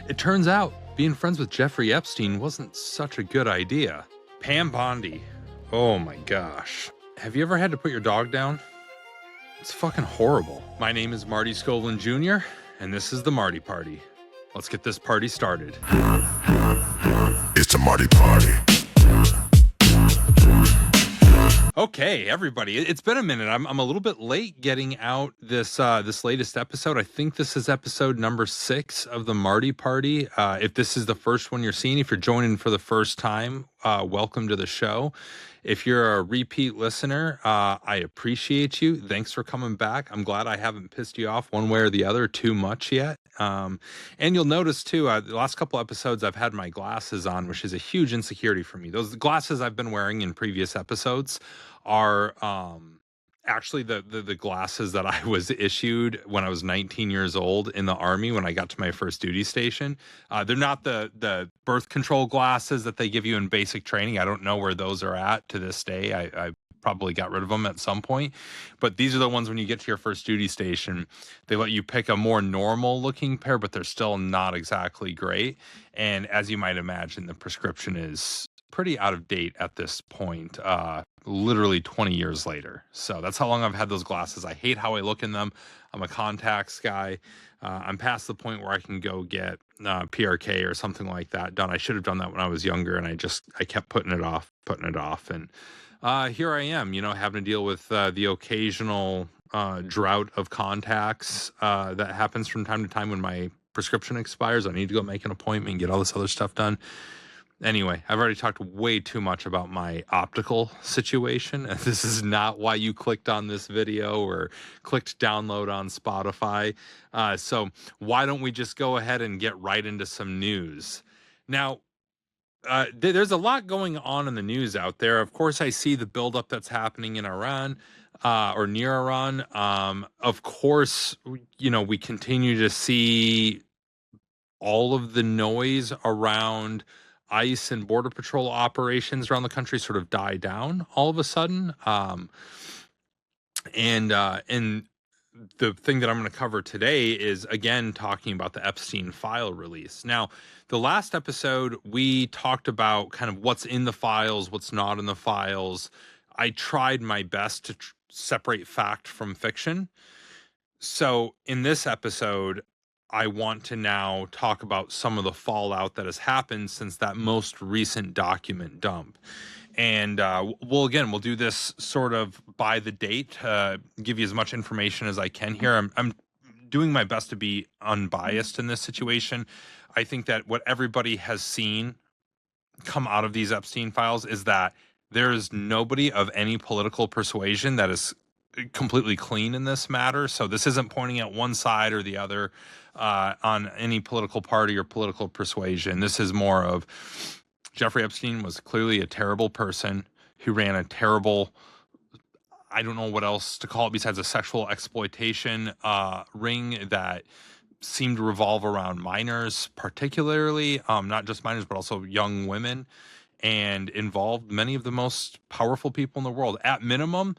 It turns out being friends with Jeffrey Epstein wasn't such a good idea. Pam Bondi. Oh my gosh. Have you ever had to put your dog down? It's fucking horrible. My name is Marty Skovlin Jr., and this is the Marty Party. Let's get this party started. It's the Marty Party. Okay, everybody, it's been a minute. I'm a little bit late getting out this latest episode. I think this is episode number 6 of the Marty Party. If this is the first one you're seeing, if you're joining for the first time, welcome to the show. If you're a repeat listener, I appreciate you. Thanks for coming back. I'm glad I haven't pissed you off one way or the other too much yet. And you'll notice too, the last couple episodes I've had my glasses on, which is a huge insecurity for me. Those glasses I've been wearing in previous episodes are actually the glasses that I was issued when I was 19 years old in the Army when I got to my first duty station. They're not the birth control glasses that they give you in basic training. I don't know where those are at to this day. I probably got rid of them at some point, but these are the ones when you get to your first duty station, they let you pick a more normal looking pair, but they're still not exactly great. And as you might imagine, the prescription is pretty out of date at this point, literally 20 years later. So that's how long I've had those glasses. I hate how I look in them. I'm a contacts guy. I'm past the point where I can go get PRK or something like that done. I should have done that when I was younger, and I kept putting it off. And here I am, having to deal with the occasional drought of contacts that happens from time to time when my prescription expires. I need to go make an appointment and get all this other stuff done. Anyway, I've already talked way too much about my optical situation. This is not why you clicked on this video or clicked download on Spotify. So why don't we just go ahead and get right into some news? Now, there's a lot going on in the news out there. Of course, I see the buildup that's happening in Iran or near Iran. Of course, we continue to see all of the noise around ICE and Border Patrol operations around the country sort of die down all of a sudden. And the thing that I'm going to cover today is, again, talking about the Epstein file release. Now, the last episode, we talked about kind of what's in the files, what's not in the files. I tried my best to separate fact from fiction. So in this episode, I want to now talk about some of the fallout that has happened since that most recent document dump. And we'll do this sort of by the date, give you as much information as I can here. I'm doing my best to be unbiased in this situation. I think that what everybody has seen come out of these Epstein files is that there is nobody of any political persuasion that is completely clean in this matter. So this isn't pointing at one side or the other on any political party or political persuasion. This is more of Jeffrey Epstein was clearly a terrible person who ran a terrible, I don't know what else to call it besides a sexual exploitation ring that seemed to revolve around minors, particularly, not just minors, but also young women, and involved many of the most powerful people in the world. At minimum,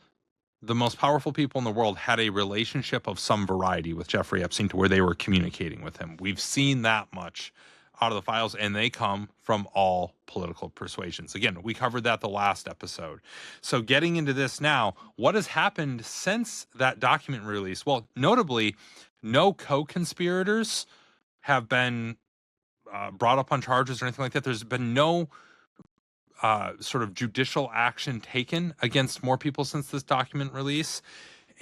the most powerful people in the world had a relationship of some variety with Jeffrey Epstein to where they were communicating with him. We've seen that much out of the files, and they come from all political persuasions. Again, we covered that the last episode. So getting into this now, what has happened since that document release? Well, notably, no co-conspirators have been brought up on charges or anything like that. There's been no sort of judicial action taken against more people since this document release.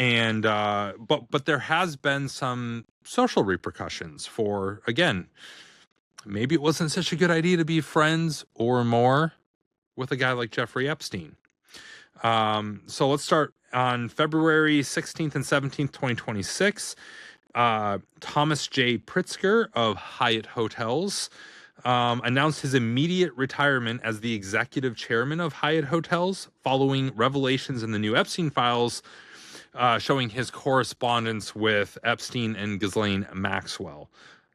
And but there has been some social repercussions for, again, maybe it wasn't such a good idea to be friends or more with a guy like Jeffrey Epstein. So let's start on February 16th and 17th, 2026. Thomas J. Pritzker of Hyatt Hotels announced his immediate retirement as the executive chairman of Hyatt Hotels following revelations in the new Epstein files showing his correspondence with Epstein and Ghislaine Maxwell.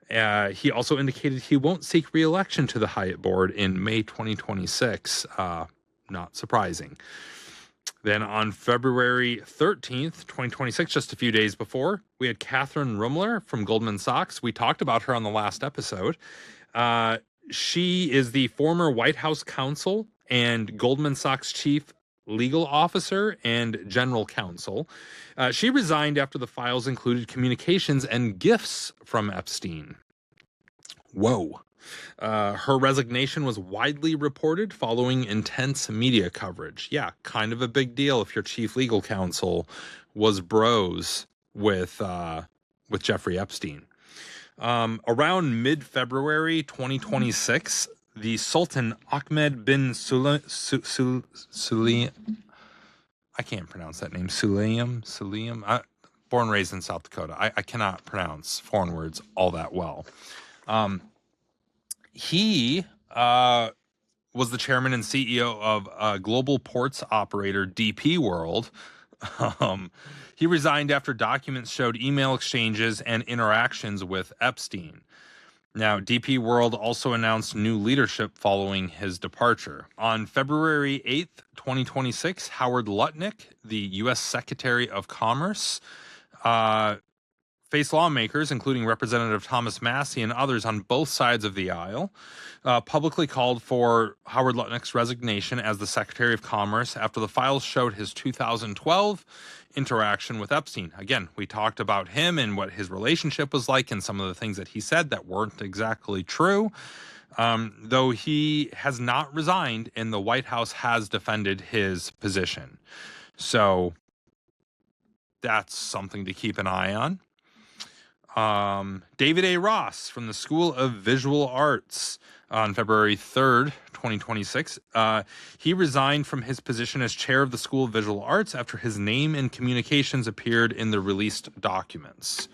He also indicated he won't seek re-election to the Hyatt board in May 2026. Not surprising. Then on February 13th, 2026, just a few days before, we had Catherine Rumler from Goldman Sachs. We talked about her on the last episode. She is the former White House counsel and Goldman Sachs chief legal officer and general counsel. She resigned after the files included communications and gifts from Epstein. Whoa. Her resignation was widely reported following intense media coverage. Yeah, kind of a big deal if your chief legal counsel was bros with Jeffrey Epstein. Around mid-February 2026, the Sultan Ahmed bin Sulayem, I can't pronounce that name, Sulayem, born and raised in South Dakota. I cannot pronounce foreign words all that well. He was the chairman and CEO of global ports operator DP World. He resigned after documents showed email exchanges and interactions with Epstein. Now, DP World also announced new leadership following his departure. On February 8th, 2026, Howard Lutnick, the U.S. Secretary of Commerce, faced lawmakers, including Representative Thomas Massie and others on both sides of the aisle, publicly called for Howard Lutnick's resignation as the Secretary of Commerce after the files showed his 2012 interaction with Epstein. Again, we talked about him and what his relationship was like and some of the things that he said that weren't exactly true. Though he has not resigned and the White House has defended his position. So that's something to keep an eye on. David A. Ross from the School of Visual Arts on February 3rd, 2026. He resigned from his position as chair of the School of Visual Arts after his name and communications appeared in the released documents.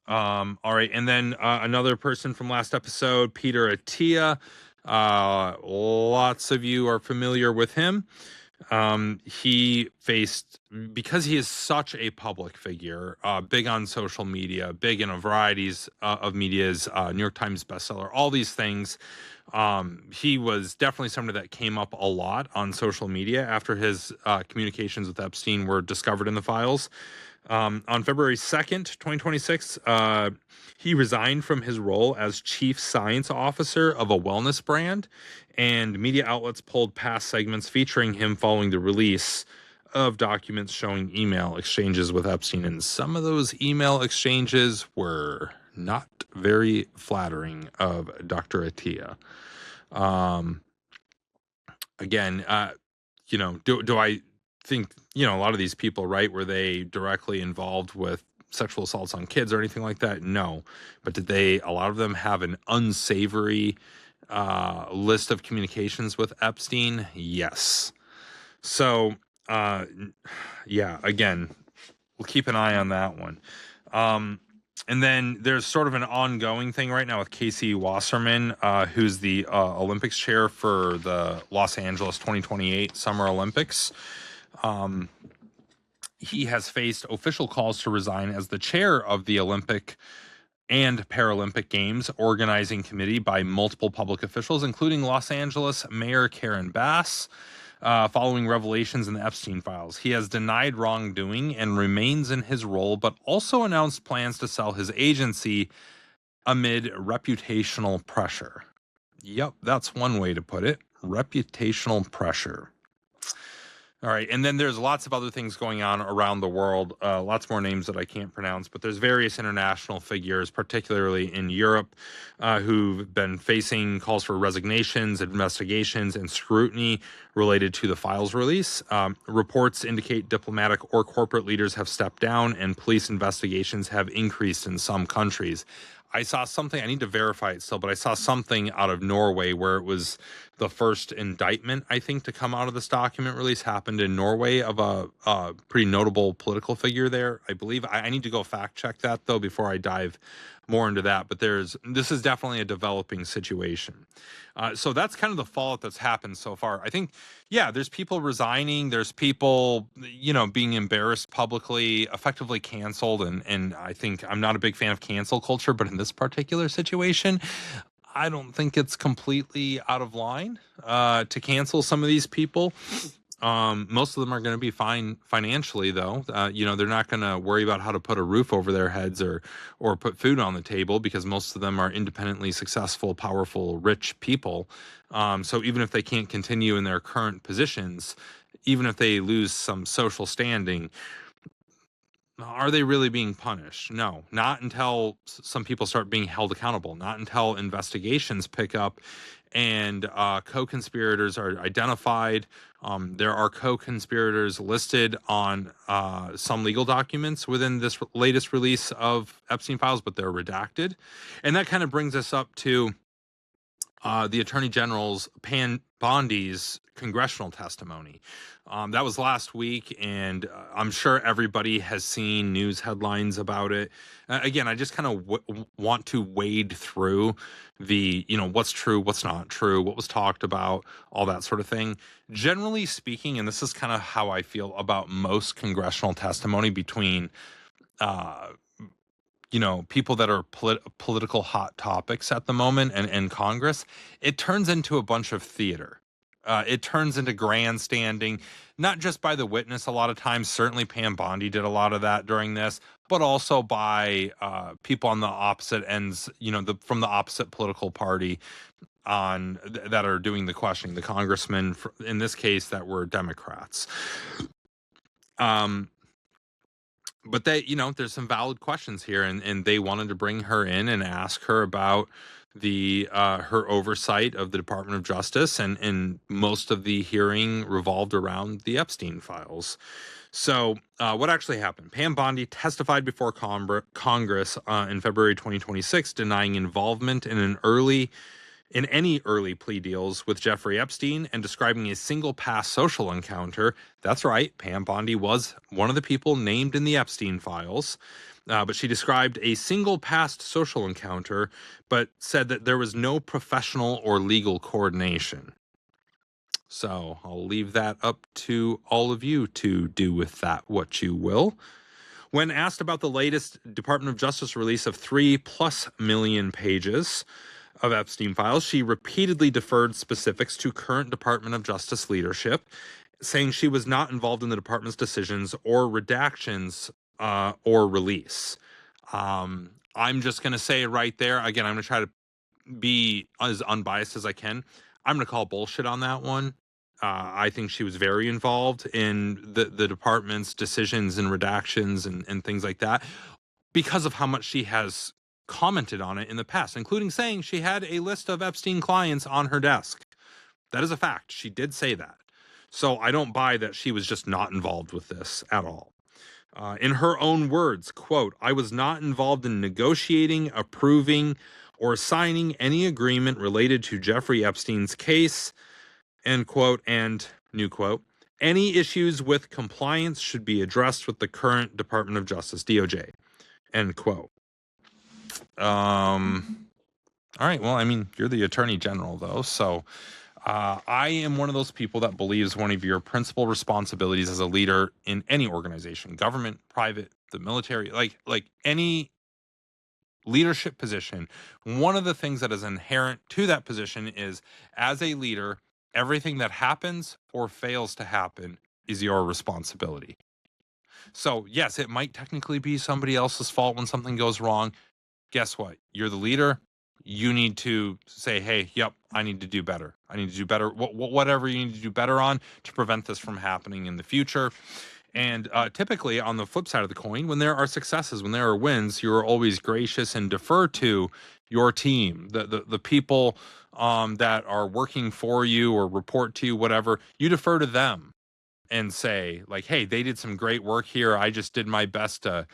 All right. And then another person from last episode, Peter Attia. Lots of you are familiar with him. He faced, because he is such a public figure, big on social media, big in a varieties of medias, New York Times bestseller, all these things. He was definitely somebody that came up a lot on social media after his communications with Epstein were discovered in the files. On February 2nd, 2026, he resigned from his role as chief science officer of a wellness brand, and media outlets pulled past segments featuring him following the release of documents showing email exchanges with Epstein. And some of those email exchanges were not very flattering of Dr. Attia. Again, do I think, a lot of these people, right, were they directly involved with sexual assaults on kids or anything like that? No. But did a lot of them have an unsavory list of communications with Epstein? Yes. So, yeah, again, we'll keep an eye on that one. And then there's sort of an ongoing thing right now with Casey Wasserman, who's the Olympics chair for the Los Angeles 2028 Summer Olympics. He has faced official calls to resign as the chair of the Olympic and Paralympic Games organizing committee by multiple public officials, including Los Angeles Mayor Karen Bass, following revelations in the Epstein files. He has denied wrongdoing and remains in his role, but also announced plans to sell his agency amid reputational pressure. Yep, that's one way to put it. Reputational pressure. All right, and then there's lots of other things going on around the world, lots more names that I can't pronounce, but there's various international figures, particularly in Europe, who've been facing calls for resignations, investigations, and scrutiny related to the files release. Reports indicate diplomatic or corporate leaders have stepped down, and police investigations have increased in some countries. I saw something, I need to verify it still, but I saw something out of Norway where it was the first indictment, I think, to come out of this document release happened in Norway of a pretty notable political figure there, I believe. I need to go fact check that, though, before I dive more into that. But this is definitely a developing situation. So that's kind of the fallout that's happened so far. I think, yeah, there's people resigning. There's people, being embarrassed publicly, effectively canceled. And I think I'm not a big fan of cancel culture, but in this particular situation, I don't think it's completely out of line to cancel some of these people. Most of them are going to be fine financially, though. They're not going to worry about how to put a roof over their heads or put food on the table, because most of them are independently successful, powerful, rich people. So even if they can't continue in their current positions, even if they lose some social standing, are they really being punished? No, not until some people start being held accountable, not until investigations pick up and co-conspirators are identified. There are co-conspirators listed on some legal documents within this latest release of Epstein files, but they're redacted. And that kind of brings us up to the Attorney General's Pam Bondi's congressional testimony. That was last week, and I'm sure everybody has seen news headlines about it. Again, I just kind of want to wade through the, what's true, what's not true, what was talked about, all that sort of thing. Generally speaking, and this is kind of how I feel about most congressional testimony between uh, people that are political hot topics at the moment and Congress, it turns into a bunch of theater. It turns into grandstanding, not just by the witness. A lot of times, certainly Pam Bondi did a lot of that during this, but also by people on the opposite ends, from the opposite political party that are doing the questioning, the congressmen, in this case, that were Democrats. But there's some valid questions here, and they wanted to bring her in and ask her about her oversight of the Department of Justice, and most of the hearing revolved around the Epstein files. So what actually happened? Pam Bondi testified before Congress in February 2026, denying involvement in any early plea deals with Jeffrey Epstein, and describing a single past social encounter. That's right, Pam Bondi was one of the people named in the Epstein files, but she described a single past social encounter, but said that there was no professional or legal coordination. So I'll leave that up to all of you to do with that what you will. When asked about the latest Department of Justice release of 3+ million pages of Epstein files, she repeatedly deferred specifics to current Department of Justice leadership, saying she was not involved in the department's decisions or redactions or release. I'm just going to say right there, again, I'm going to try to be as unbiased as I can. I'm going to call bullshit on that one. I think she was very involved in the department's decisions and redactions and things like that, because of how much she has commented on it in the past, including saying she had a list of Epstein clients on her desk. That is a fact. She did say that. So I don't buy that she was just not involved with this at all. In her own words, quote, "I was not involved in negotiating, approving, or signing any agreement related to Jeffrey Epstein's case," end quote, and new quote, "Any issues with compliance should be addressed with the current Department of Justice, DOJ," end quote. All right. Well, I mean, you're the Attorney General, though. So I am one of those people that believes one of your principal responsibilities as a leader in any organization, government, private, the military, like any leadership position, one of the things that is inherent to that position is, as a leader, everything that happens or fails to happen is your responsibility. So yes, it might technically be somebody else's fault when something goes wrong. Guess what? You're the leader. You need to say, hey, yep, I need to do better. I need to do better. Whatever you need to do better on to prevent this from happening in the future. And typically, on the flip side of the coin, when there are successes, when there are wins, you are always gracious and defer to your team, the people that are working for you or report to you, whatever. You defer to them and say, like, hey, they did some great work here. I just did my best to,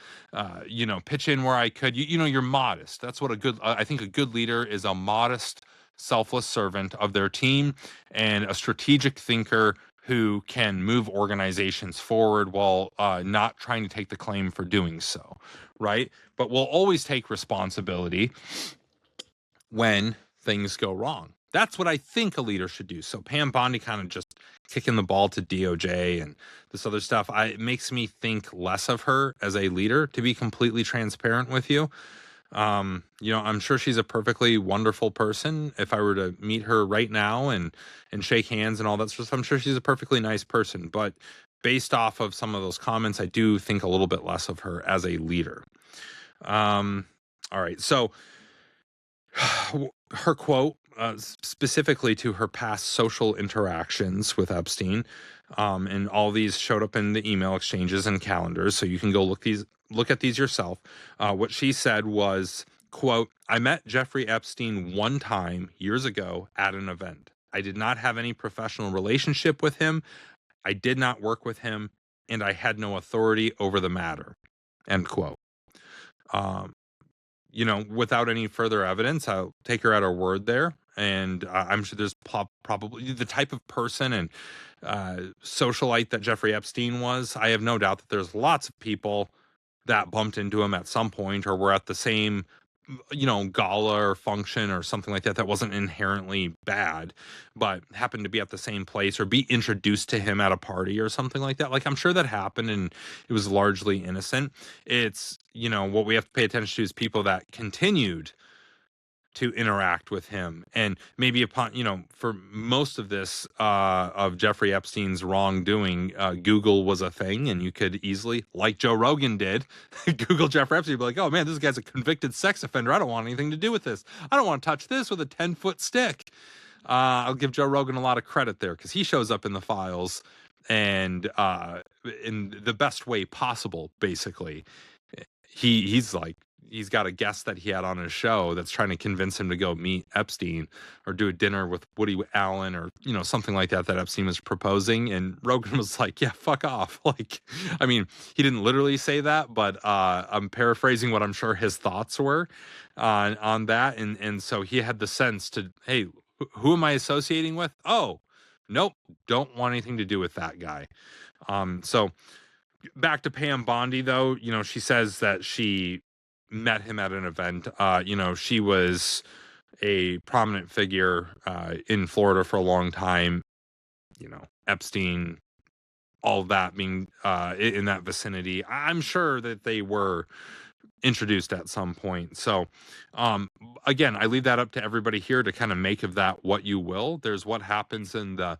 pitch in where I could. You're modest. That's what I think a good leader is: a modest, selfless servant of their team and a strategic thinker who can move organizations forward while not trying to take the claim for doing so, right? But we'll always take responsibility when things go wrong. That's what I think a leader should do. So Pam Bondi kind of just kicking the ball to DOJ and this other stuff, it makes me think less of her as a leader, to be completely transparent with you. I'm sure she's a perfectly wonderful person. If I were to meet her right now and shake hands and all that sort of stuff, I'm sure she's a perfectly nice person. But based off of some of those comments, I do think a little bit less of her as a leader. All right. So her quote, specifically to her past social interactions with Epstein, and all these showed up in the email exchanges and calendars, so you can go look at these yourself. What she said was, quote, "I met Jeffrey Epstein one time years ago at an event. I did not have any professional relationship with him. I did not work with him, and I had no authority over the matter." End quote. Um, without any further evidence, I'll take her at her word there. And I'm sure there's probably the type of person and socialite that Jeffrey Epstein was. I have no doubt that there's lots of people that bumped into him at some point or were at the same gala or function or something like that that wasn't inherently bad, but happened to be at the same place or be introduced to him at a party or something like that. Like, I'm sure that happened and it was largely innocent. It's, what we have to pay attention to is people that continued to interact with him, and maybe upon for most of this of Jeffrey Epstein's wrongdoing, Google was a thing, and you could easily, like Joe Rogan did, Google Jeffrey Epstein, be like, oh man, this guy's a convicted sex offender, I don't want anything to do with this, I don't want to touch this with a 10-foot stick. I'll give Joe Rogan a lot of credit there, because he shows up in the files and in the best way possible. Basically, he's got a guest that he had on his show that's trying to convince him to go meet Epstein or do a dinner with Woody Allen or something like that Epstein was proposing, and Rogan was like, yeah, fuck off. Like, I mean, he didn't literally say that, but I'm paraphrasing what I'm sure his thoughts were on that, and so he had the sense to, hey, who am I associating with? Oh, nope, don't want anything to do with that guy. So back to Pam Bondi, though, she says that she met him at an event. She was a prominent figure in Florida for a long time. Epstein, all of that being in that vicinity. I'm sure that they were introduced at some point. So, again, I leave that up to everybody here to kind of make of that what you will. There's what happens in the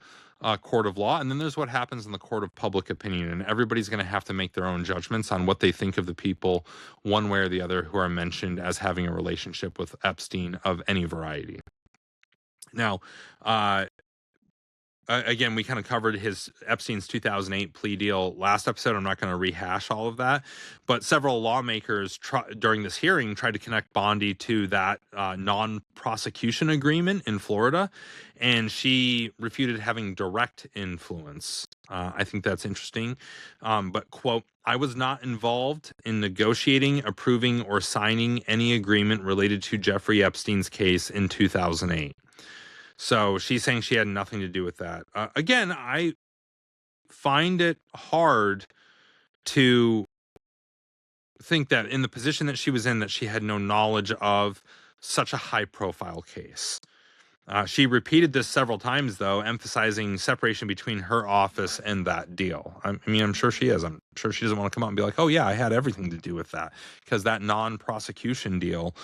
court of law, and then there's what happens in the court of public opinion. And everybody's going to have to make their own judgments on what they think of the people, one way or the other, who are mentioned as having a relationship with Epstein of any variety. Now, again, we kind of covered Epstein's 2008 plea deal last episode. I'm not going to rehash all of that, but several lawmakers during this hearing tried to connect Bondi to that non-prosecution agreement in Florida, and she refuted having direct influence. I think that's interesting. But, quote, "I was not involved in negotiating, approving, or signing any agreement related to Jeffrey Epstein's case in 2008. So she's saying she had nothing to do with that. Again, I find it hard to think that in the position that she was in, that she had no knowledge of such a high-profile case. She repeated this several times, though, emphasizing separation between her office and that deal. I mean, I'm sure she is. I'm sure she doesn't want to come out and be like, oh, yeah, I had everything to do with that. Because that non-prosecution deal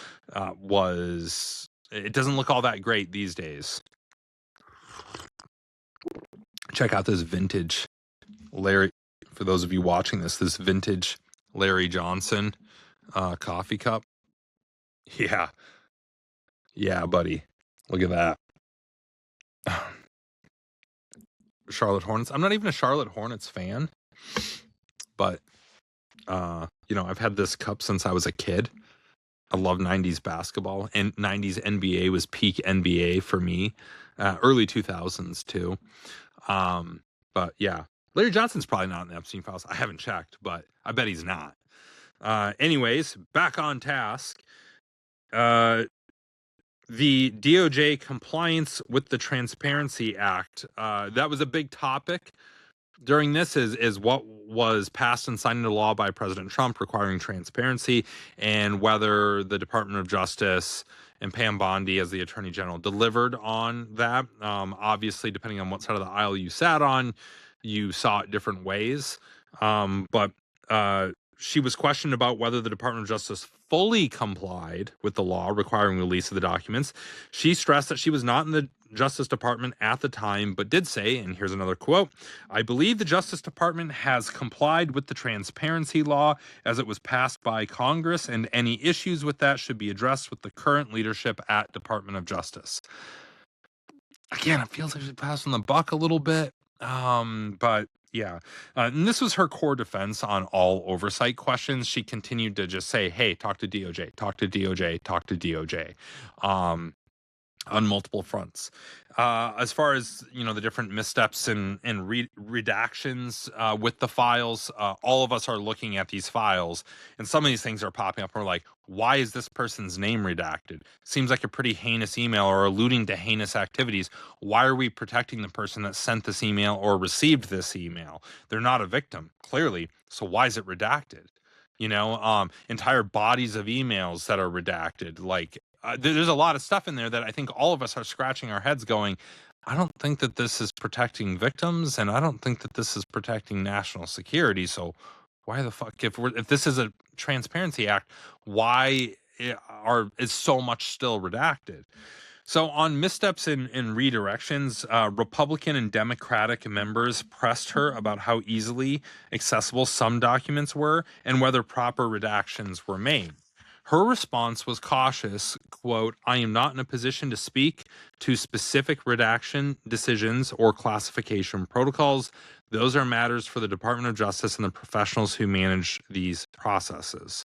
it doesn't look all that great these days. Check out this vintage Larry, for those of you watching this vintage Larry Johnson coffee cup. Yeah, buddy. Look at that. Charlotte Hornets. I'm not even a Charlotte Hornets fan, but I've had this cup since I was a kid. I love 90s basketball, and 90s NBA was peak NBA for me. Early 2000s too. But yeah, Larry Johnson's probably not in the Epstein files. I haven't checked, but I bet he's not. Anyways, back on task. The DOJ compliance with the Transparency Act. That was a big topic during this, is what was passed and signed into law by President Trump requiring transparency, and whether the Department of Justice and Pam Bondi as the Attorney General delivered on that. Obviously, depending on what side of the aisle you sat on, you saw it different ways. But she was questioned about whether the Department of Justice fully complied with the law requiring release of the documents. She stressed that she was not in the Justice Department at the time, but did say, and here's another quote, "I believe the Justice Department has complied with the transparency law as it was passed by Congress, and any issues with that should be addressed with the current leadership at Department of Justice." Again, it feels like she's passing the buck a little bit. But yeah, and this was her core defense on all oversight questions. She continued to just say, "Hey, talk to DOJ, talk to DOJ, talk to DOJ." On multiple fronts. As far as the different missteps and redactions with the files, all of us are looking at these files, and some of these things are popping up. And we're like, why is this person's name redacted? Seems like a pretty heinous email or alluding to heinous activities. Why are we protecting the person that sent this email or received this email? They're not a victim, clearly. So why is it redacted? Entire bodies of emails that are redacted. Like, there's a lot of stuff in there that I think all of us are scratching our heads going, I don't think that this is protecting victims, and I don't think that this is protecting national security. So why the fuck, if this is a transparency act, why is so much still redacted? So on missteps and redirections, Republican and Democratic members pressed her about how easily accessible some documents were and whether proper redactions were made. Her response was cautious, quote, "I am not in a position to speak to specific redaction decisions or classification protocols. Those are matters for the Department of Justice and the professionals who manage these processes."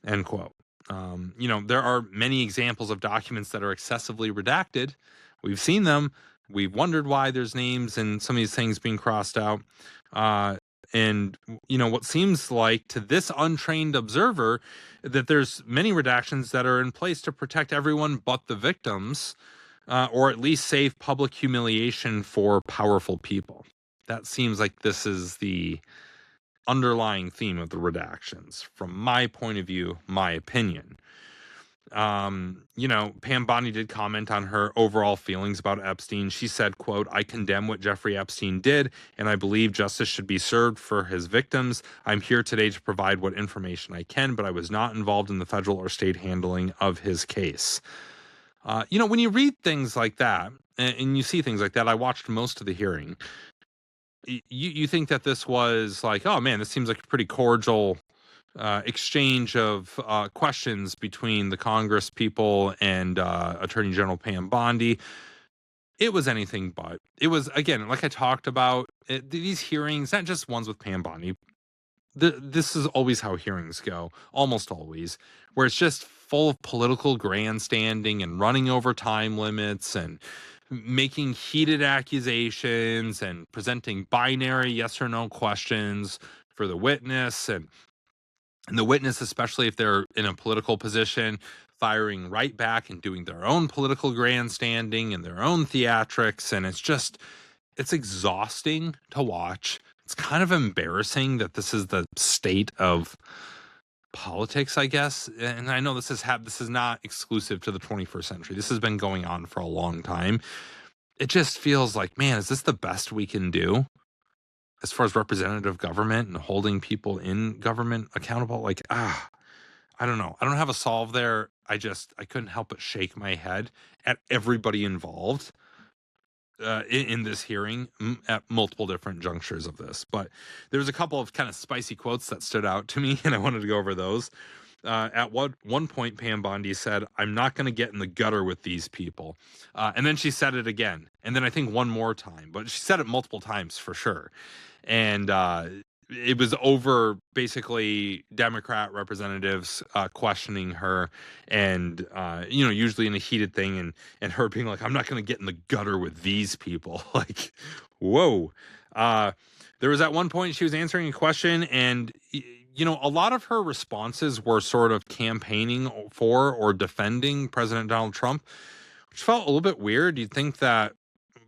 End quote. There are many examples of documents that are excessively redacted. We've seen them. We've wondered why there's names and some of these things being crossed out. And what seems like to this untrained observer that there's many redactions that are in place to protect everyone but the victims, or at least save public humiliation for powerful people. That seems like this is the underlying theme of the redactions, from my point of view, my opinion. Pam Bondi did comment on her overall feelings about Epstein. She said, quote, "I condemn what Jeffrey Epstein did, and I believe justice should be served for his victims. I'm here today to provide what information I can, but I was not involved in the federal or state handling of his case." When you read things like that, and you see things like that, I watched most of the hearing. You think that this was like, oh man, this seems like a pretty cordial exchange of questions between the Congress people and Attorney General Pam Bondi. It was anything but. It was, again, like I talked about, these hearings, not just ones with Pam Bondi. This is always how hearings go, almost always, where it's just full of political grandstanding and running over time limits and making heated accusations and presenting binary yes or no questions for the witness, and the witness, especially if they're in a political position, firing right back and doing their own political grandstanding and their own theatrics. And it's exhausting to watch. It's kind of embarrassing that this is the state of politics, I guess. And I know this is not exclusive to the 21st century. This has been going on for a long time. It just feels like, man, is this the best we can do as far as representative government and holding people in government accountable? Like, I don't know. I don't have a solve there. I couldn't help but shake my head at everybody involved in this hearing at multiple different junctures of this. But there was a couple of kind of spicy quotes that stood out to me, and I wanted to go over those. At one point, Pam Bondi said, "I'm not going to get in the gutter with these people." And then she said it again. And then I think one more time. But she said it multiple times for sure. And it was over basically Democrat representatives questioning her, and usually in a heated thing, and her being like, "I'm not going to get in the gutter with these people." Like, whoa. There was at one point she was answering a question, and a lot of her responses were sort of campaigning for or defending President Donald Trump, which felt a little bit weird. You'd think that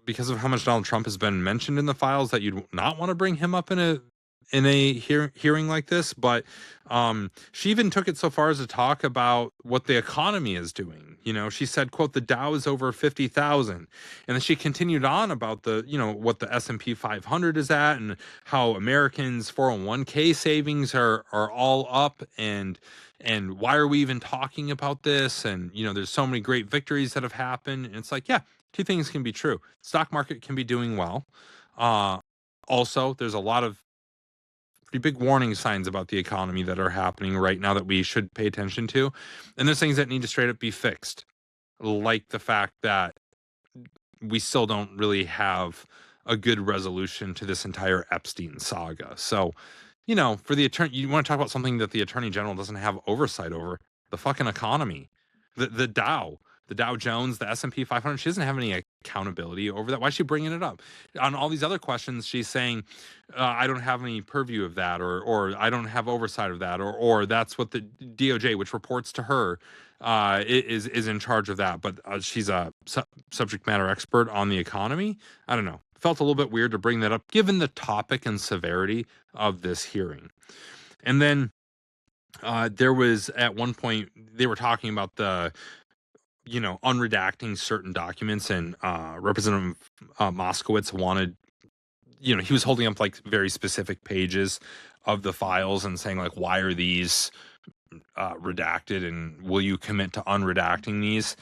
because of how much Donald Trump has been mentioned in the files that you'd not want to bring him up in a in a hearing like this, but she even took it so far as to talk about what the economy is doing. She said, quote, the Dow is over 50,000. And then she continued on about what the S&P 500 is at, and how Americans 401k savings are all up, and why are we even talking about this? And there's so many great victories that have happened. And it's like, yeah, two things can be true. Stock market can be doing well. Also, there's a lot of pretty big warning signs about the economy that are happening right now that we should pay attention to. And there's things that need to straight up be fixed, like the fact that we still don't really have a good resolution to this entire Epstein saga. So, for the attorney, you want to talk about something that the attorney general doesn't have oversight over: the fucking economy, the Dow. The Dow Jones, the S&P 500, she doesn't have any accountability over that. Why is she bringing it up? On all these other questions, she's saying, I don't have any purview of that, or I don't have oversight of that, or that's what the DOJ, which reports to her, is in charge of that. But she's a subject matter expert on the economy. I don't know. Felt a little bit weird to bring that up, given the topic and severity of this hearing. And then there was, at one point, they were talking about the unredacting certain documents, and Representative Moskowitz wanted, he was holding up like very specific pages of the files and saying, like, why are these redacted, and will you commit to unredacting these?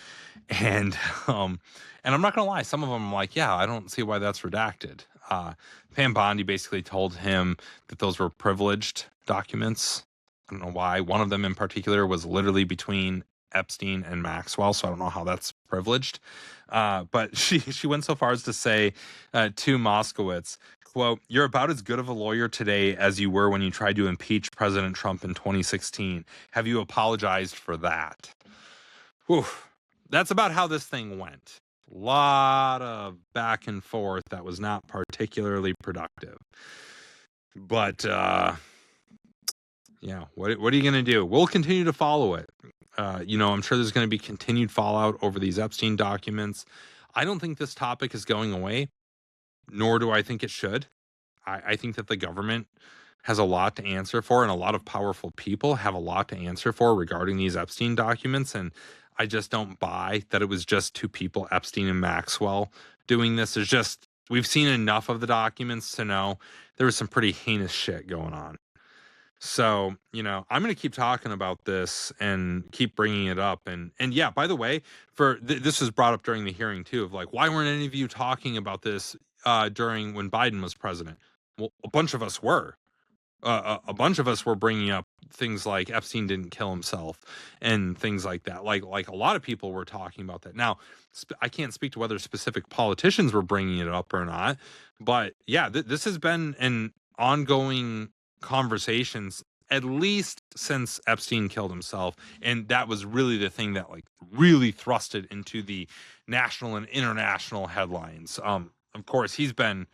And I'm not gonna lie, some of them I'm like, yeah, I don't see why that's redacted. Pam Bondi basically told him that those were privileged documents. I don't know why. One of them in particular was literally between Epstein and Maxwell, so I don't know how that's privileged. But she went so far as to say to Moskowitz, quote, you're about as good of a lawyer today as you were when you tried to impeach President Trump in 2016. Have you apologized for that? Whew. That's about how this thing went. A lot of back and forth that was not particularly productive. But yeah, what are you going to do? We'll continue to follow it. I'm sure there's going to be continued fallout over these Epstein documents. I don't think this topic is going away, nor do I think it should. I think that the government has a lot to answer for, and a lot of powerful people have a lot to answer for regarding these Epstein documents. And I just don't buy that it was just two people, Epstein and Maxwell, doing this. We've seen enough of the documents to know there was some pretty heinous shit going on. So, I'm going to keep talking about this and keep bringing it up. And yeah, by the way, this was brought up during the hearing too, of like, why weren't any of you talking about this during when Biden was president? Well, a bunch of us were. A bunch of us were bringing up things like Epstein didn't kill himself and things like that. Like a lot of people were talking about that. Now, I can't speak to whether specific politicians were bringing it up or not, but yeah, this has been an ongoing conversations at least since Epstein killed himself, and that was really the thing that like really thrust it into the national and international headlines. Of course, he's been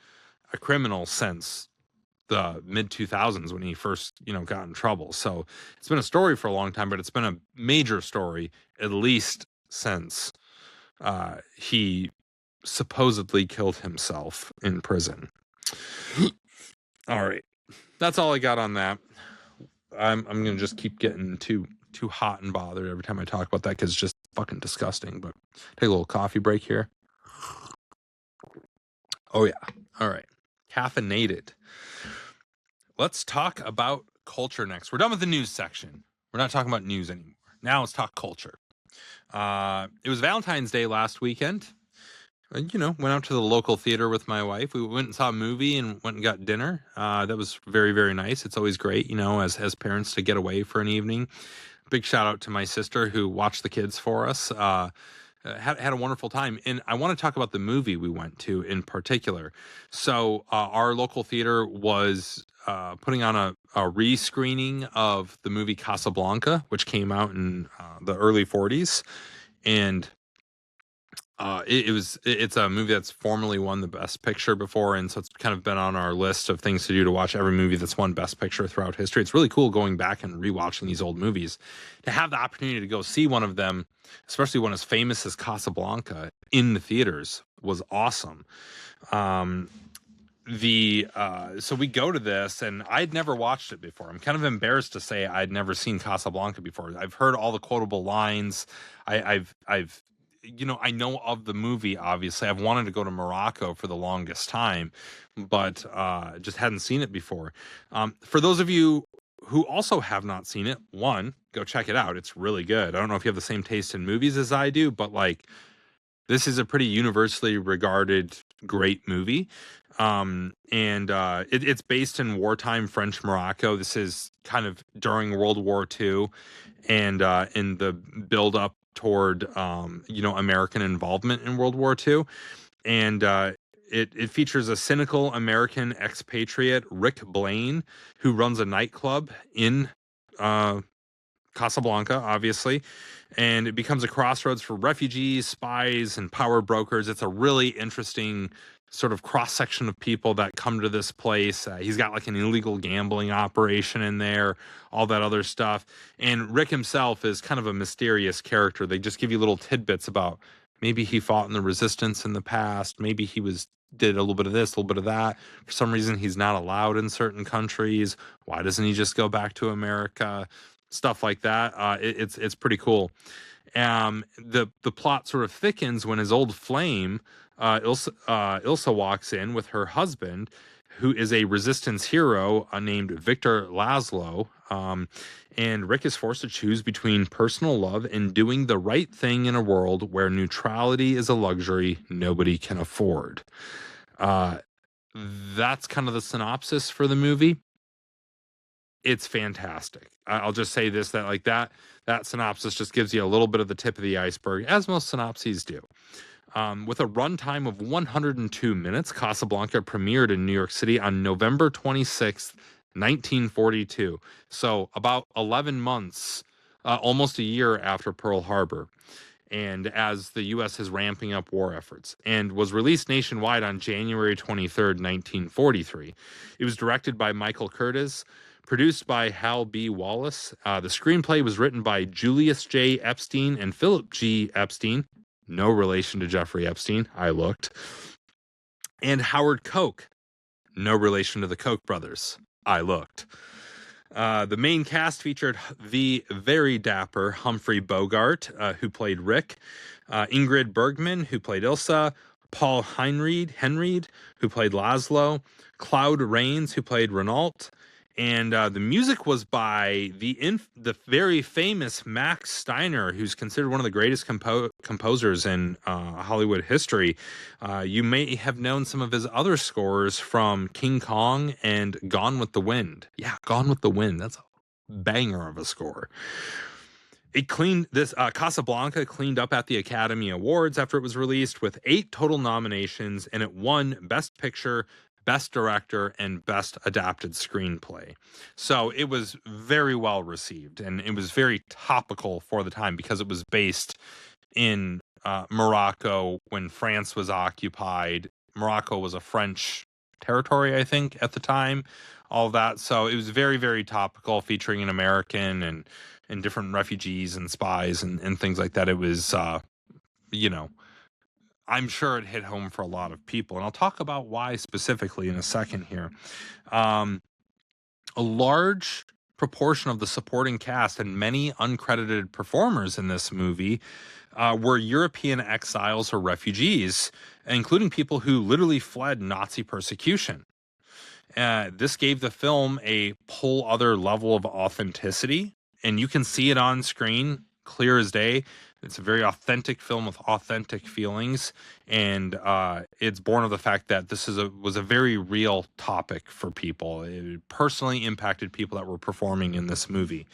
a criminal since the mid 2000s when he first got in trouble, so it's been a story for a long time, but it's been a major story at least since he supposedly killed himself in prison. All right, that's all I got on that. I'm gonna just keep getting too hot and bothered every time I talk about that because it's just fucking disgusting. But take a little coffee break here. Oh yeah. All right. Caffeinated. Let's talk about culture next. We're done with the news section. We're not talking about news anymore. Now let's talk culture. It was Valentine's Day last weekend. Went out to the local theater with my wife. We went and saw a movie and went and got dinner. That was very, very nice. It's always great, as parents to get away for an evening. Big shout out to my sister who watched the kids for us. Had a wonderful time. And I want to talk about the movie we went to in particular. So our local theater was putting on a re-screening of the movie Casablanca, which came out in the early 40s. And it's a movie that's formerly won the Best Picture before, and so it's kind of been on our list of things to do to watch every movie that's won Best Picture throughout history. It's really cool going back and rewatching these old movies. To have the opportunity to go see one of them, especially one as famous as Casablanca, in the theaters was awesome. So we go to this, and I'd never watched it before. I'm kind of embarrassed to say I'd never seen Casablanca before. I've heard all the quotable lines. I've I know of the movie. Obviously, I've wanted to go to Morocco for the longest time, but just hadn't seen it before. For those of you who also have not seen it, one, go check it out. It's really good. I don't know if you have the same taste in movies as I do, but like, this is a pretty universally regarded great movie. It's based in wartime French Morocco. This is kind of during World War II, and in the build up toward American involvement in World War II. And it features a cynical American expatriate, Rick Blaine, who runs a nightclub in Casablanca, obviously, and it becomes a crossroads for refugees, spies, and power brokers. It's a really interesting sort of cross section of people that come to this place. He's got like an illegal gambling operation in there, all that other stuff. And Rick himself is kind of a mysterious character. They just give you little tidbits about maybe he fought in the resistance in the past, maybe he did a little bit of this, a little bit of that. For some reason, he's not allowed in certain countries. Why doesn't he just go back to America? Stuff like that. It's pretty cool. The plot sort of thickens when his old flame, Ilsa walks in with her husband, who is a resistance hero named Victor Laszlo. And Rick is forced to choose between personal love and doing the right thing in a world where neutrality is a luxury nobody can afford. That's kind of the synopsis for the movie. It's fantastic. I'll just say this, that like that synopsis just gives you a little bit of the tip of the iceberg, as most synopses do. With a runtime of 102 minutes, Casablanca premiered in New York City on November 26th, 1942. So about 11 months, almost a year after Pearl Harbor, and as the U.S. is ramping up war efforts, and was released nationwide on January 23rd, 1943. It was directed by Michael Curtiz, produced by Hal B. Wallace. The screenplay was written by Julius J. Epstein and Philip G. Epstein, no relation to Jeffrey Epstein, I looked, and Howard Koch, no relation to the Koch brothers, I looked. The main cast featured the very dapper Humphrey Bogart, who played Rick, Ingrid Bergman, who played Ilsa, Paul Henreid, who played Laszlo, Claude Rains, who played Renault, and the music was by the very famous Max Steiner, who's considered one of the greatest composers in Hollywood history. You may have known some of his other scores from King Kong and Gone with the Wind. Yeah, Gone with the Wind. That's a banger of a score. Casablanca cleaned up at the Academy Awards after it was released with 8 total nominations, and it won Best Picture, Best Director, and Best Adapted Screenplay. So it was very well received, and it was very topical for the time because it was based in Morocco when France was occupied. Morocco was a French territory, I think, at the time, all of that. So it was very, very topical, featuring an American and different refugees and spies and things like that. It was, I'm sure it hit home for a lot of people. And I'll talk about why specifically in a second here. A large proportion of the supporting cast and many uncredited performers in this movie were European exiles or refugees, including people who literally fled Nazi persecution. This gave the film a whole other level of authenticity, and you can see it on screen clear as day. It's a very authentic film with authentic feelings, and it's born of the fact that this was a very real topic for people. It personally impacted people that were performing in this movie.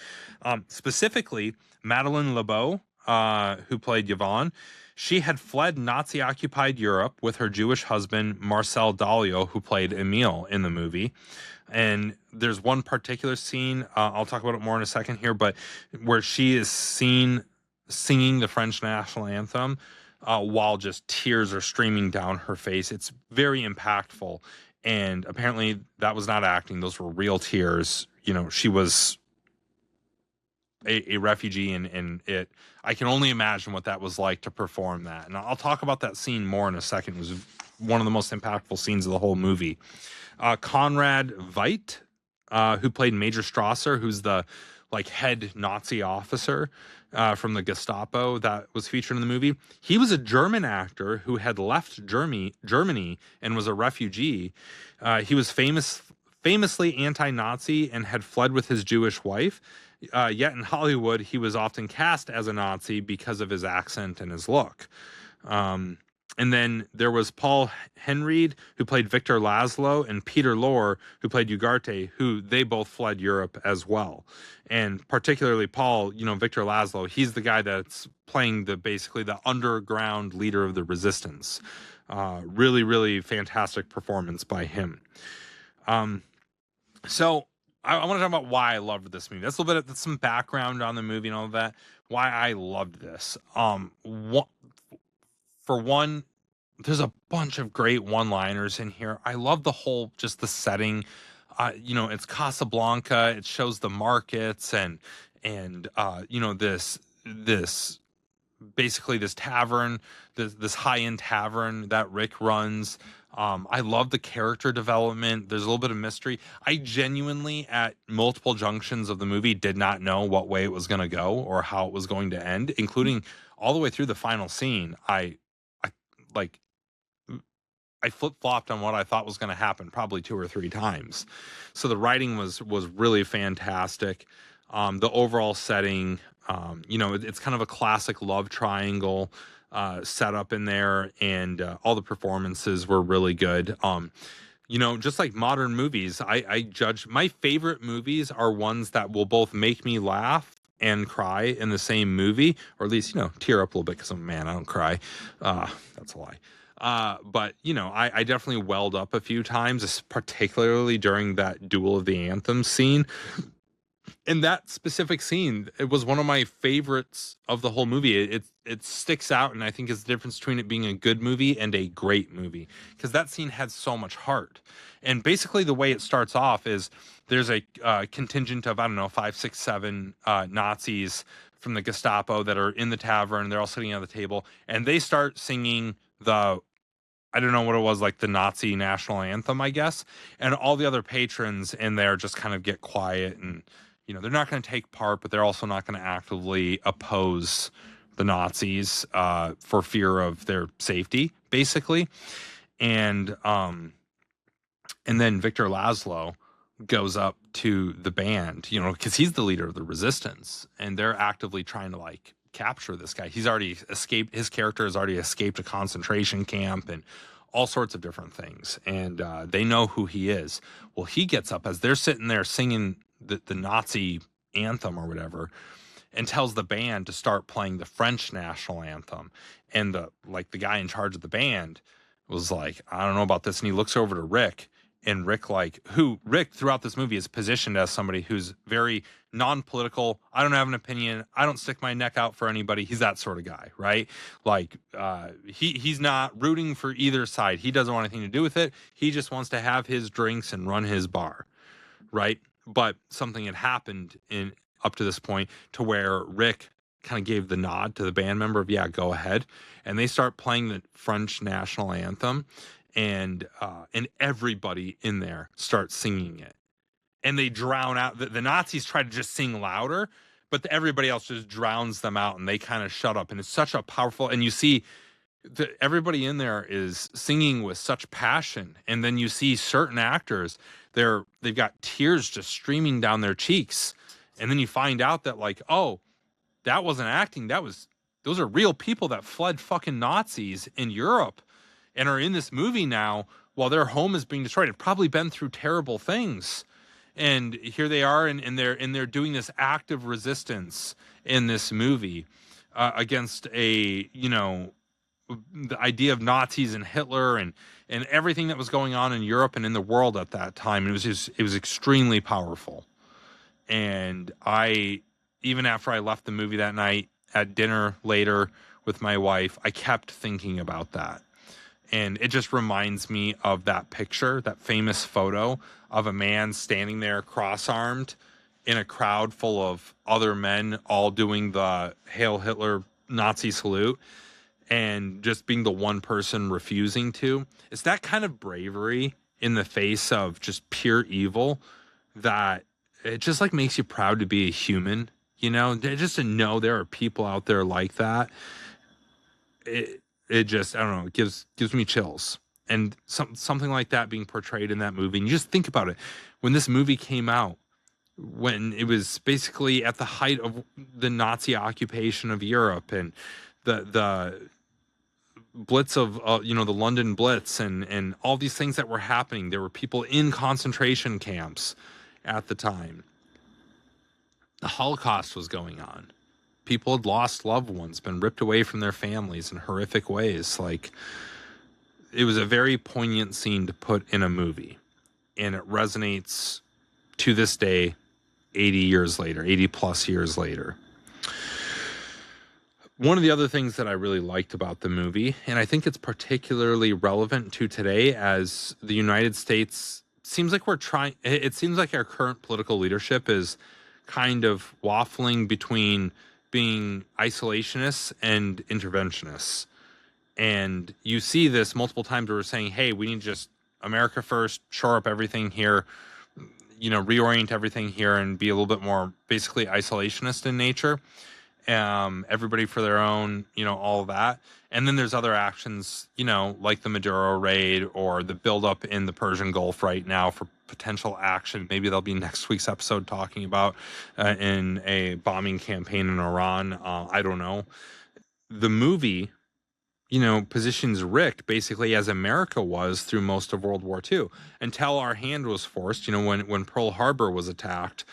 Specifically, Madeleine LeBeau, who played Yvonne, she had fled Nazi-occupied Europe with her Jewish husband, Marcel Dalio, who played Emile in the movie. And there's one particular scene, I'll talk about it more in a second here, but where she is seen singing the French national anthem while just tears are streaming down her face. It's very impactful. And apparently that was not acting. Those were real tears. She was a refugee, and I can only imagine what that was like to perform that. And I'll talk about that scene more in a second. It was one of the most impactful scenes of the whole movie. Conrad Veidt, who played Major Strasser, who's the like head Nazi officer from the Gestapo that was featured in the movie. He was a German actor who had left Germany and was a refugee. He was famously anti-Nazi and had fled with his Jewish wife. Yet in Hollywood, he was often cast as a Nazi because of his accent and his look. And then there was Paul Henreid, who played Victor Laszlo, and Peter Lorre, who played Ugarte, who they both fled Europe as well. And particularly Paul, Victor Laszlo, he's the guy that's playing basically the underground leader of the resistance. Really, really fantastic performance by him. So I want to talk about why I loved this movie. That's a little bit of some background on the movie and all of that. Why I loved this. For one, there's a bunch of great one-liners in here. I love just the setting. It's Casablanca. It shows the markets and this basically this tavern, this high-end tavern that Rick runs. I love the character development. There's a little bit of mystery. I genuinely, at multiple junctions of the movie, did not know what way it was going to go or how it was going to end, including all the way through the final scene. I flip-flopped on what I thought was going to happen probably 2 or 3 times. So the writing was really fantastic. The overall setting, it's kind of a classic love triangle set up in there, and all the performances were really good. Just like modern movies, I judge my favorite movies are ones that will both make me laugh and cry in the same movie, or at least, tear up a little bit, because I'm a man, I don't cry. That's a lie. But I definitely welled up a few times, particularly during that Duel of the Anthems scene. And that specific scene, it was one of my favorites of the whole movie. It sticks out, and I think is the difference between it being a good movie and a great movie, because that scene had so much heart. And basically the way it starts off is there's a contingent of, 5, 6, 7 Nazis from the Gestapo that are in the tavern. They're all sitting at the table, and they start singing I don't know what it was, like the Nazi national anthem, I guess. And all the other patrons in there just kind of get quiet, and, they're not going to take part, but they're also not going to actively oppose the Nazis for fear of their safety, basically. And then Victor Laszlo goes up to the band, because he's the leader of the resistance, and they're actively trying to capture this guy. He's already escaped. His character has already escaped a concentration camp and all sorts of different things. And they know who he is. Well, he gets up as they're sitting there singing the Nazi anthem or whatever, and tells the band to start playing the French national anthem. And the guy in charge of the band was like, I don't know about this. And he looks over to Rick, and Rick throughout this movie is positioned as somebody who's very non-political. I don't have an opinion. I don't stick my neck out for anybody. He's that sort of guy, right? He's not rooting for either side. He doesn't want anything to do with it. He just wants to have his drinks and run his bar, right? But something had happened up to this point to where Rick kind of gave the nod to the band member of, yeah, go ahead. And they start playing the French national anthem. And everybody in there starts singing it, and they drown out. The Nazis try to just sing louder, but everybody else just drowns them out, and they kind of shut up. And it's such a powerful, and you see everybody in there is singing with such passion. And then you see certain actors, they've got tears just streaming down their cheeks. And then you find out that that wasn't acting. Those are real people that fled fucking Nazis in Europe and are in this movie now while their home is being destroyed. They've probably been through terrible things. And here they are, and they're doing this active resistance in this movie against the idea of Nazis and Hitler and everything that was going on in Europe and in the world at that time. And it was extremely powerful. And even after I left the movie that night at dinner later with my wife, I kept thinking about that. And it just reminds me of that picture, that famous photo of a man standing there cross-armed in a crowd full of other men all doing the Hail Hitler Nazi salute. and just being the one person refusing to. It's that kind of bravery in the face of just pure evil that it just like makes you proud to be a human, just to know there are people out there like that. It just, I don't know, it gives me chills. And something like that being portrayed in that movie. And you just think about it. When this movie came out, when it was basically at the height of the Nazi occupation of Europe and the blitz of the London Blitz and all these things that were happening. There were people in concentration camps at the time. The Holocaust was going on. People had lost loved ones, been ripped away from their families in horrific ways. Like, it was a very poignant scene to put in a movie, and it resonates to this day, 80 plus years later. One of the other things that I really liked about the movie, and I think it's particularly relevant to today, as the United States seems like it seems like our current political leadership is kind of waffling between being isolationists and interventionists. And you see this multiple times where we're saying, hey, we need to just America first, shore up everything here, reorient everything here and be a little bit more basically isolationist in nature. Everybody for their own, all of that. And then there's other actions, like the Maduro raid or the buildup in the Persian Gulf right now for potential action. Maybe there'll be next week's episode talking about in a bombing campaign in Iran. I don't know. The movie, positions Rick basically as America was through most of World War II until our hand was forced, when Pearl Harbor was attacked.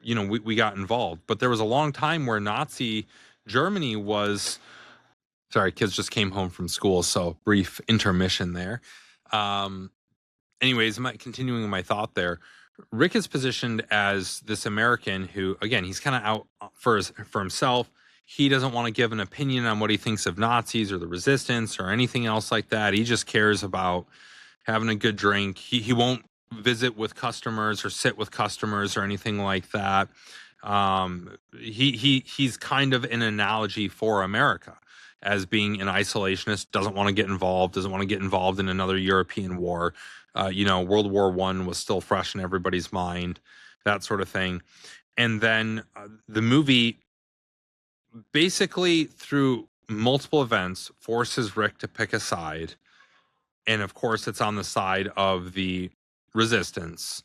We got involved, but there was a long time where Nazi Germany was, sorry, kids just came home from school, so brief intermission there. Anyways, continuing my thought there, Rick is positioned as this American who, again, he's kind of out for himself. He doesn't want to give an opinion on what he thinks of Nazis or the resistance or anything else like that. He just cares about having a good drink. He won't visit with customers or sit with customers or anything like that. He's kind of an analogy for America as being an isolationist, doesn't want to get involved in another European war. World War I was still fresh in everybody's mind, that sort of thing. And then the movie basically, through multiple events, forces Rick to pick a side. And of course, it's on the side of the resistance.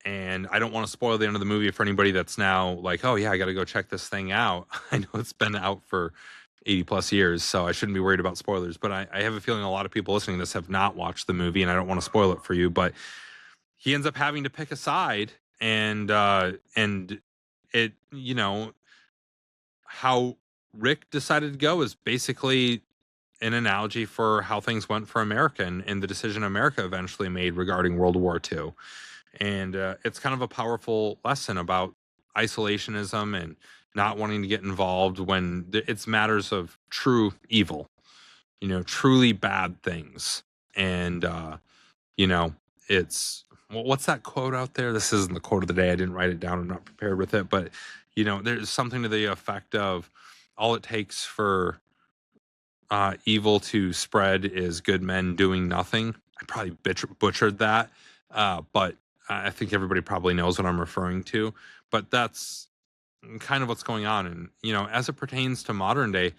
And I don't want to spoil the end of the movie for anybody that's now like, oh yeah, I got to go check this thing out. I know it's been out for 80 plus years, so I shouldn't be worried about spoilers, but I have a feeling a lot of people listening to this have not watched the movie, and I don't want to spoil it for you, but he ends up having to pick a side, and it, how Rick decided to go is basically an analogy for how things went for America and the decision America eventually made regarding World War II. And it's kind of a powerful lesson about isolationism and not wanting to get involved when it's matters of true evil, truly bad things. And, it's, what's that quote out there? This isn't the quote of the day. I didn't write it down. I'm not prepared with it. But, there's something to the effect of all it takes for evil to spread is good men doing nothing. I probably butchered that. But I think everybody probably knows what I'm referring to. But that's kind of what's going on. And, as it pertains to modern day,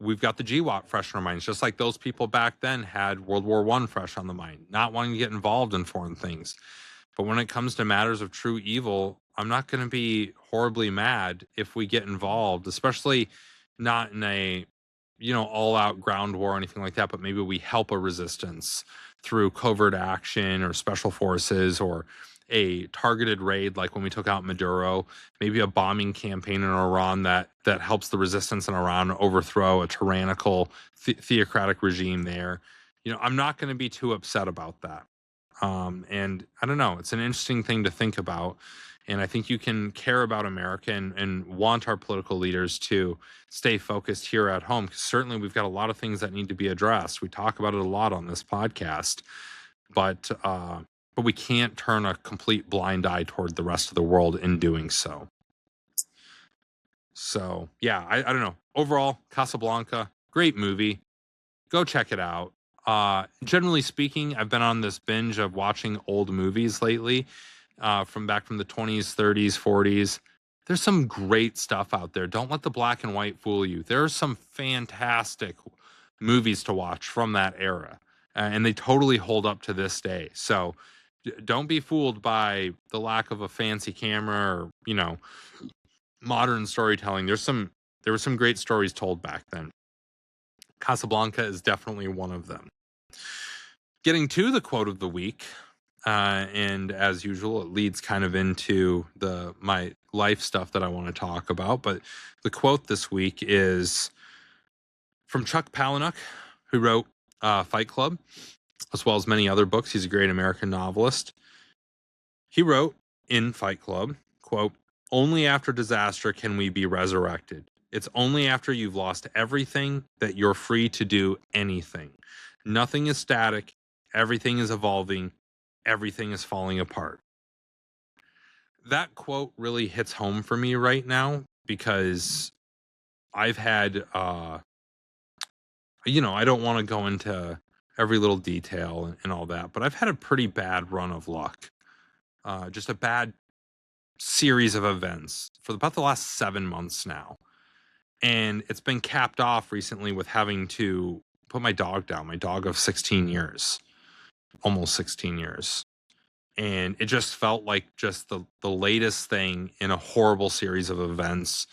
we've got the GWOT fresh in our minds, just like those people back then had World War I fresh on the mind, not wanting to get involved in foreign things. But when it comes to matters of true evil, I'm not going to be horribly mad if we get involved, especially not in a, all out ground war or anything like that, but maybe we help a resistance through covert action or special forces or a targeted raid, like when we took out Maduro, maybe a bombing campaign in Iran that helps the resistance in Iran overthrow a tyrannical theocratic regime there. I'm not going to be too upset about that. And I don't know, it's an interesting thing to think about. And I think you can care about America and want our political leaders to stay focused here at home, because certainly we've got a lot of things that need to be addressed. We talk about it a lot on this podcast, but we can't turn a complete blind eye toward the rest of the world in doing so. So yeah, I don't know. Overall, Casablanca, Great movie. Go check it out. Generally speaking, I've been on this binge of watching old movies lately, from back from the 20s, 30s, 40s. There's some great stuff out there. Don't let the black and white fool you. There are some fantastic movies to watch from that era, and they totally hold up to this day. So don't be fooled by the lack of a fancy camera or, modern storytelling. There were some great stories told back then. Casablanca is definitely one of them. Getting to the quote of the week, and as usual, it leads kind of into my life stuff that I want to talk about. But the quote this week is from Chuck Palahniuk, who wrote Fight Club, as well as many other books. He's a great American novelist. He wrote in Fight Club, quote, "Only after disaster can we be resurrected. It's only after you've lost everything that you're free to do anything. Nothing is static. Everything is evolving. Everything is falling apart." That quote really hits home for me right now because I've had, I don't want to go into every little detail and all that, but I've had a pretty bad run of luck. Just a bad series of events for about the last 7 months now. And it's been capped off recently with having to put my dog down, my dog of 16 years, almost 16 years. And it just felt like just the latest thing in a horrible series of events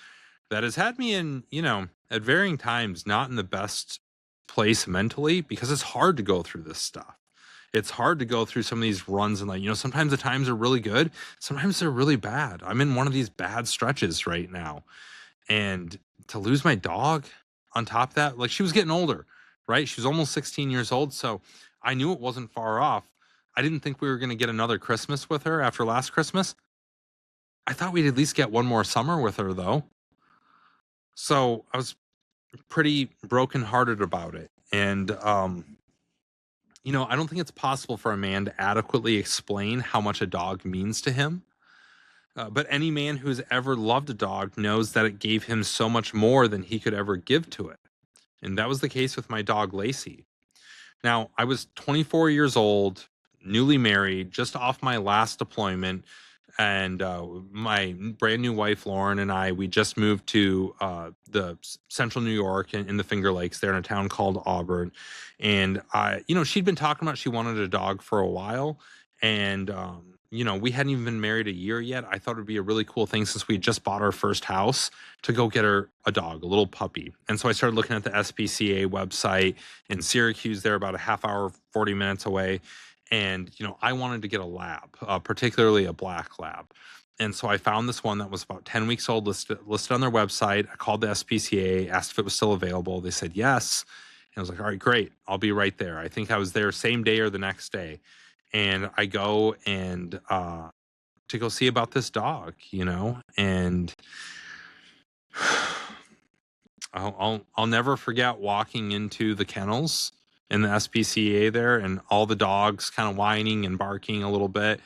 that has had me in, at varying times, not in the best place mentally, because it's hard to go through this stuff. It's hard to go through some of these runs and sometimes the times are really good. Sometimes they're really bad. I'm in one of these bad stretches right now. And to lose my dog on top of that, like, she was getting older, right? She was almost 16 years old. So I knew it wasn't far off. I didn't think we were going to get another Christmas with her after last Christmas. I thought we'd at least get one more summer with her, though. So I was pretty brokenhearted about it. And, I don't think it's possible for a man to adequately explain how much a dog means to him. But any man who's ever loved a dog knows that it gave him so much more than he could ever give to it. And that was the case with my dog, Lacie. Now, I was 24 years old, newly married, just off my last deployment. And my brand new wife, Lauren, and we just moved to the central New York in the Finger Lakes there in a town called Auburn. And she'd been talking about she wanted a dog for a while. And, we hadn't even been married a year yet. I thought it'd be a really cool thing since we had just bought our first house to go get her a dog, a little puppy. And so I started looking at the SPCA website in Syracuse. They're about a half hour, 40 minutes away. And, I wanted to get a lab, particularly a black lab. And so I found this one that was about 10 weeks old, listed on their website. I called the SPCA, asked if it was still available. They said yes. And I was like, all right, great. I'll be right there. I think I was there same day or the next day. And I go and to go see about this dog, and I'll never forget walking into the kennels in the SPCA there, and all the dogs kind of whining and barking a little bit.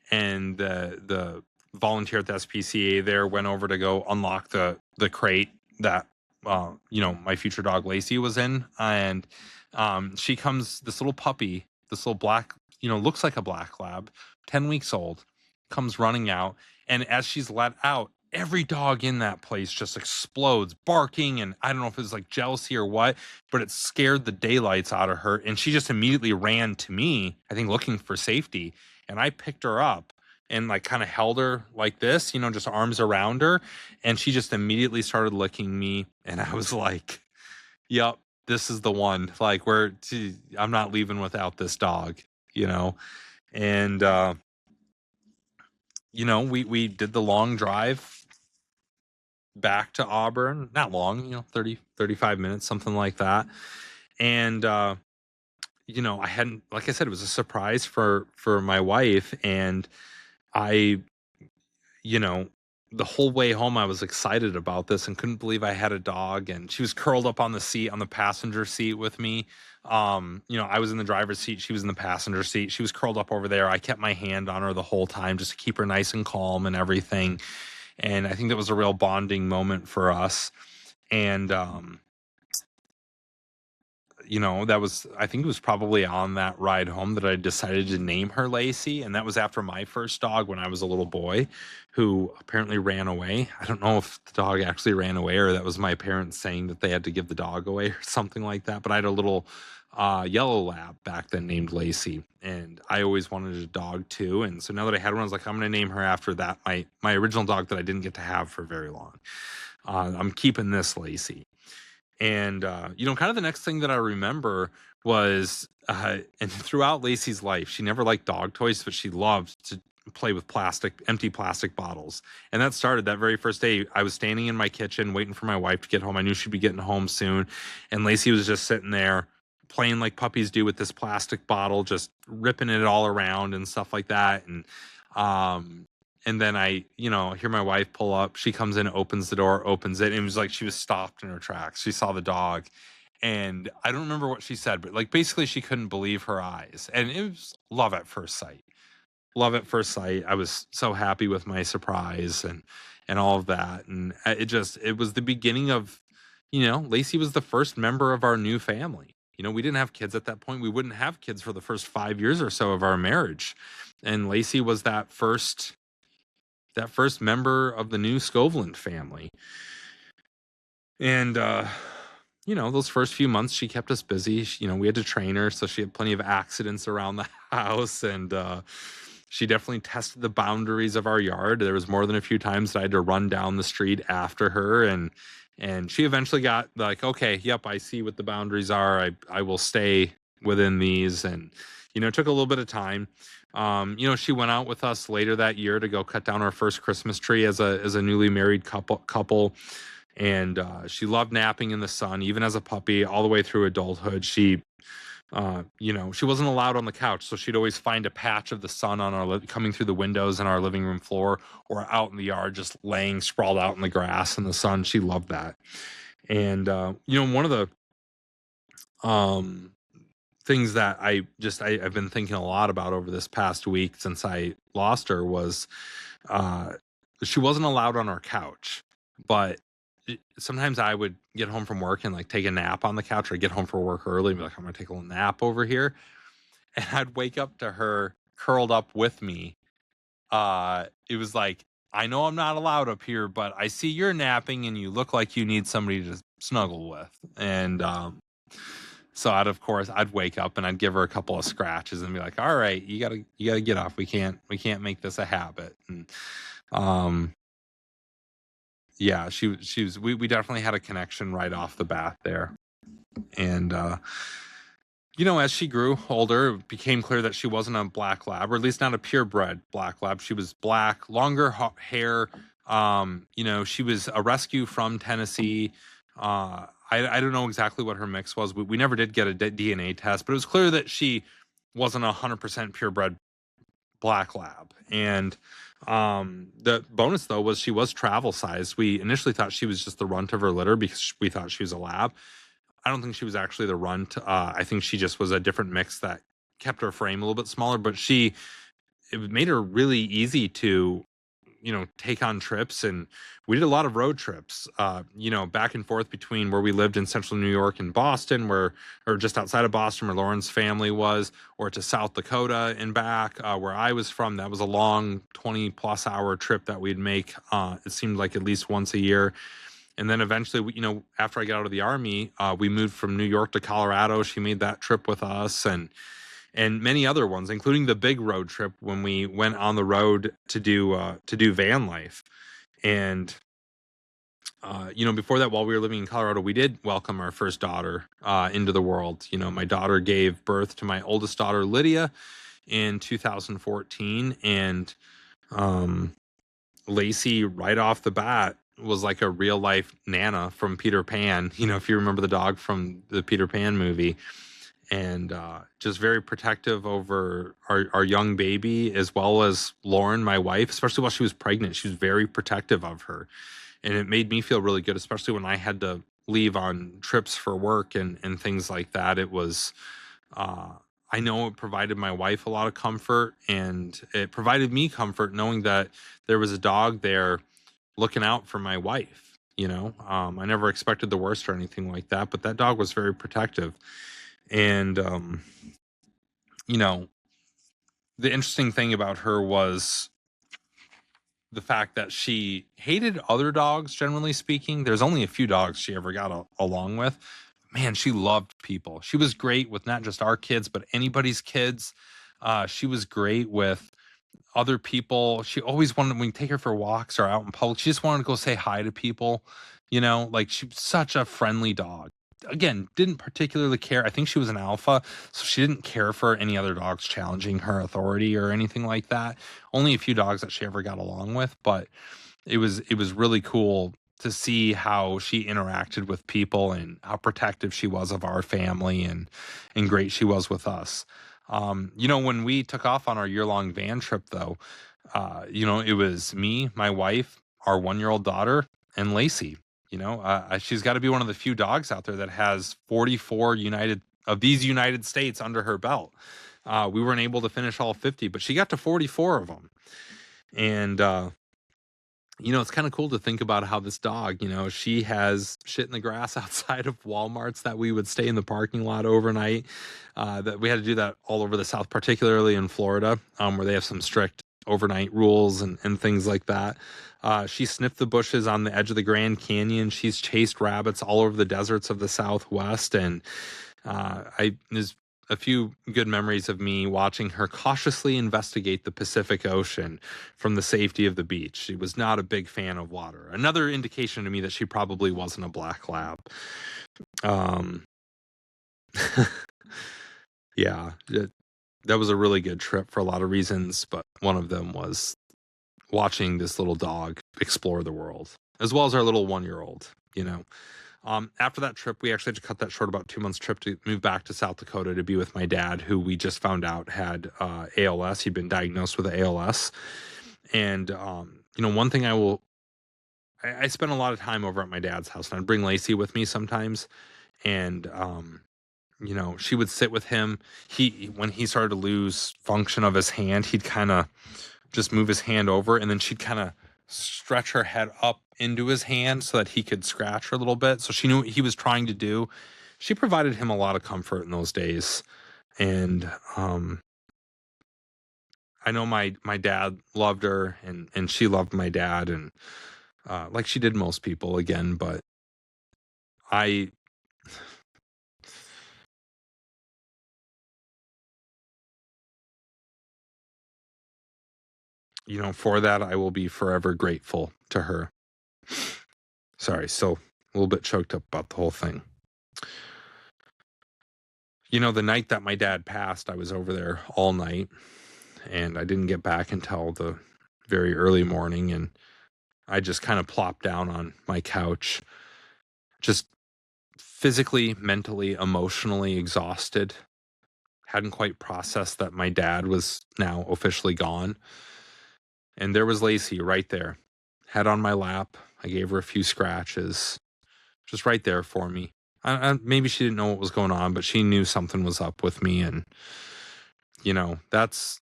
And the volunteer at the SPCA there went over to go unlock the crate that my future dog Lacie was in, and she comes, this little puppy, this little black, looks like a black lab, 10 weeks old, comes running out, and as she's let out, every dog in that place just explodes barking, and I don't know if it was like jealousy or what, but it scared the daylights out of her, and she just immediately ran to me, I think looking for safety. And I picked her up and like kind of held her like this, just arms around her, and she just immediately started licking me. And I was like, yep, this is the one. Like, I'm not leaving without this dog, and we did the long drive back to Auburn. Not long, 30, 35 minutes, something like that. And, I hadn't, like I said, it was a surprise for my wife. And I, the whole way home, I was excited about this and couldn't believe I had a dog. And she was curled up on the seat, on the passenger seat with me. I was in the driver's seat. She was in the passenger seat. She was curled up over there. I kept my hand on her the whole time just to keep her nice and calm and everything. And I think that was a real bonding moment for us. And, I think it was probably on that ride home that I decided to name her Lacie. And that was after my first dog when I was a little boy, who apparently ran away. I don't know if the dog actually ran away or that was my parents saying that they had to give the dog away or something like that. But I had a little yellow lab back then named Lacie, and I always wanted a dog too. And so now that I had one, I was like, I'm going to name her after that. My original dog that I didn't get to have for very long. I'm keeping this Lacie. And kind of the next thing that I remember was, and throughout Lacey's life, she never liked dog toys, but she loved to play with empty plastic bottles. And that started that very first day. I was standing in my kitchen waiting for my wife to get home. I knew she'd be getting home soon, and Lacie was just sitting there playing like puppies do with this plastic bottle, just ripping it all around and stuff like that. And then I, hear my wife pull up. She comes in, opens the door, opens it, and it was like she was stopped in her tracks. She saw the dog, and I don't remember what she said, but like basically she couldn't believe her eyes. And it was love at first sight. Love at first sight. I was so happy with my surprise and all of that. And it was the beginning of, Lacie was the first member of our new family. We didn't have kids at that point. We wouldn't have kids for the first 5 years or so of our marriage. And Lacie was that first member of the new Scoveland family. And, those first few months, she kept us busy. We had to train her, so she had plenty of accidents around the house. And she definitely tested the boundaries of our yard. There was more than a few times that I had to run down the street after her. And she eventually got like, okay, yep, I see what the boundaries are. I will stay within these. And, it took a little bit of time. She went out with us later that year to go cut down our first Christmas tree as a newly married couple. And she loved napping in the sun, even as a puppy, all the way through adulthood. She wasn't allowed on the couch, so she'd always find a patch of the sun on coming through the windows in our living room floor, or out in the yard, just laying sprawled out in the grass in the sun. She loved that. And one of the things that I've been thinking a lot about over this past week since I lost her was she wasn't allowed on our couch, but sometimes I would get home from work and like take a nap on the couch, or get home from work early and be like, I'm gonna take a little nap over here. And I'd wake up to her curled up with me. It was like, I know I'm not allowed up here, but I see you're napping and you look like you need somebody to snuggle with. And so I'd wake up and I'd give her a couple of scratches and be like, all right, you gotta get off. We can't make this a habit. And yeah, we definitely had a connection right off the bat there. And as she grew older, it became clear that she wasn't a black lab, or at least not a purebred black lab. She was black, longer hair. She was a rescue from Tennessee. I don't know exactly what her mix was. We never did get a DNA test, but it was clear that she wasn't 100% purebred black lab. And the bonus, though, was she was travel sized. We initially thought she was just the runt of her litter because we thought she was a lab. I don't think she was actually the runt. I think she just was a different mix that kept her frame a little bit smaller, but it made her really easy to, take on trips. And we did a lot of road trips, back and forth between where we lived in central New York and Boston, or just outside of Boston where Lauren's family was, or to South Dakota and back, where I was from. That was a long 20+ hour trip that we'd make. It seemed like at least once a year. And then eventually, after I got out of the Army, we moved from New York to Colorado. She made that trip with us, and many other ones, including the big road trip when we went on the road to do van life. And before that, while we were living in Colorado, we did welcome our first daughter into the world. My daughter gave birth to my oldest daughter, Lydia, in 2014, and Lacie, right off the bat, was like a real life Nana from Peter Pan, if you remember the dog from the Peter Pan movie. And just very protective over our young baby, as well as Lauren, my wife, especially while she was pregnant. She was very protective of her. And it made me feel really good, especially when I had to leave on trips for work and things like that. It was, I know it provided my wife a lot of comfort, and it provided me comfort knowing that there was a dog there looking out for my wife. I never expected the worst or anything like that, but that dog was very protective. And, you know, the interesting thing about her was the fact that she hated other dogs, generally speaking. There's only a few dogs she ever got along with. Man, she loved people. She was great with not just our kids, but anybody's kids. She was great with other people. She always wanted, when we take her for walks or out in public, she just wanted to go say hi to people. Like she was such a friendly dog. Again, didn't particularly care. I think she was an alpha, so she didn't care for any other dogs challenging her authority or anything like that. Only a few dogs that she ever got along with, but it was really cool to see how she interacted with people and how protective she was of our family and great she was with us. When we took off on our year-long van trip, though, it was me, my wife, our 1-year-old daughter, and Lacie. She's got to be one of the few dogs out there that has 44 United States under her belt. We weren't able to finish all 50, but she got to 44 of them. And, it's kind of cool to think about how this dog, she has shit in the grass outside of Walmarts that we would stay in the parking lot overnight. That we had to do that all over the South, particularly in Florida, where they have some strict overnight rules and things like that. She sniffed the bushes on the edge of the Grand Canyon. She's chased rabbits all over the deserts of the Southwest. And there's a few good memories of me watching her cautiously investigate the Pacific Ocean from the safety of the beach. She was not a big fan of water. Another indication to me that she probably wasn't a black lab. Yeah, that was a really good trip for a lot of reasons, but one of them was watching this little dog explore the world, as well as our little 1-year-old. After that trip, we actually had to cut that short, about 2 months trip, to move back to South Dakota to be with my dad, who we just found out had ALS. He'd been diagnosed with ALS. And, one thing I spent a lot of time over at my dad's house, and I'd bring Lacie with me sometimes. And, she would sit with him. When he started to lose function of his hand, he'd kind of just move his hand over, and then she'd kind of stretch her head up into his hand so that he could scratch her a little bit. So she knew what he was trying to do. She provided him a lot of comfort in those days. And I know my dad loved her, and she loved my dad, and like she did most people, again. But for that, I will be forever grateful to her. Sorry, so a little bit choked up about the whole thing. The night that my dad passed, I was over there all night, and I didn't get back until the very early morning, and I just kind of plopped down on my couch, just physically, mentally, emotionally exhausted. Hadn't quite processed that my dad was now officially gone. And there was Lacie right there, head on my lap. I gave her a few scratches, just right there for me. Maybe she didn't know what was going on, but she knew something was up with me. And, that's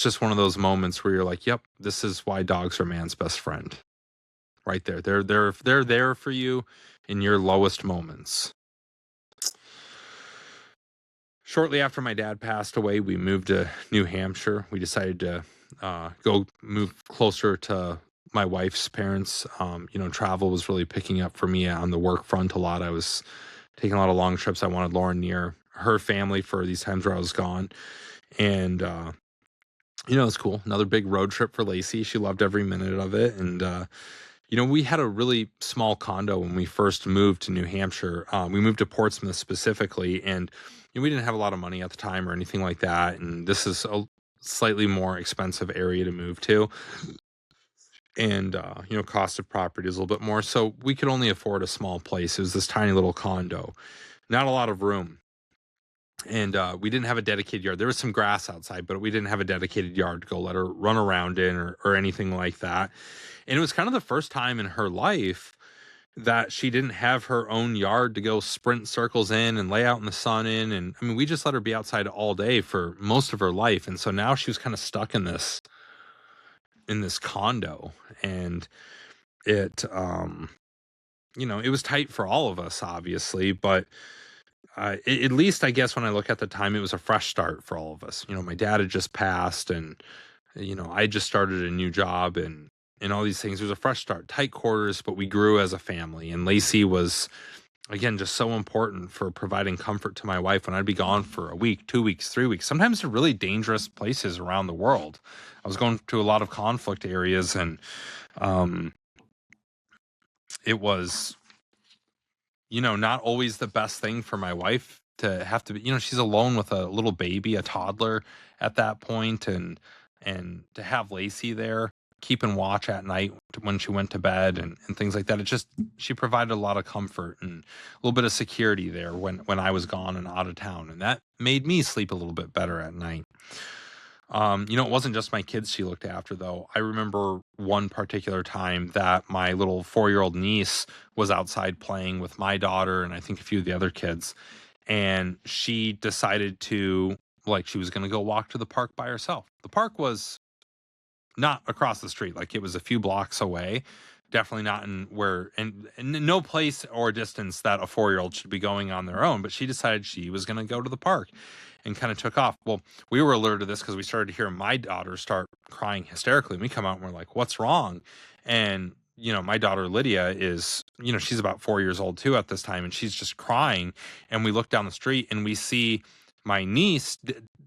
just one of those moments where you're like, yep, this is why dogs are man's best friend. Right there. They're there for you in your lowest moments. Shortly after my dad passed away, we moved to New Hampshire. We decided to go move closer to my wife's parents. Travel was really picking up for me on the work front a lot. I was taking a lot of long trips. I wanted Lauren near her family for these times where I was gone. And, it was cool. Another big road trip for Lacie. She loved every minute of it. And, we had a really small condo when we first moved to New Hampshire. We moved to Portsmouth specifically, and we didn't have a lot of money at the time or anything like that. And this is a slightly more expensive area to move to. And, cost of property is a little bit more. So we could only afford a small place. It was this tiny little condo, not a lot of room. And we didn't have a dedicated yard. There was some grass outside, but we didn't have a dedicated yard to go let her run around in or anything like that. And it was kind of the first time in her life that she didn't have her own yard to go sprint circles in and lay out in the sun in. And I mean, we just let her be outside all day for most of her life. And so now she was kind of stuck in this condo, and it, it was tight for all of us, obviously, but at least I guess when I look at the time, it was a fresh start for all of us. My dad had just passed, and I just started a new job, and all these things. It was a fresh start, tight quarters, but we grew as a family. And Lacie was, again, just so important for providing comfort to my wife when I'd be gone for a week, 2 weeks, 3 weeks, sometimes to really dangerous places around the world. I was going to a lot of conflict areas, and um, it was, not always the best thing for my wife to have to be, she's alone with a little baby, a toddler at that point, and to have Lacie there keeping watch at night when she went to bed and things like that. She provided a lot of comfort and a little bit of security there when I was gone and out of town. And that made me sleep a little bit better at night. It wasn't just my kids she looked after, though. I remember one particular time that my little 4-year-old niece was outside playing with my daughter and I think a few of the other kids. And she decided to, she was going to go walk to the park by herself. The park was not across the street, it was a few blocks away. Definitely not in no place or distance that a 4-year-old should be going on their own. But she decided she was going to go to the park and kind of took off. Well, we were alerted to this because we started to hear my daughter start crying hysterically. And we come out and we're like, what's wrong? And, my daughter Lydia is, she's about 4 years old too at this time. And she's just crying. And we look down the street and we see my niece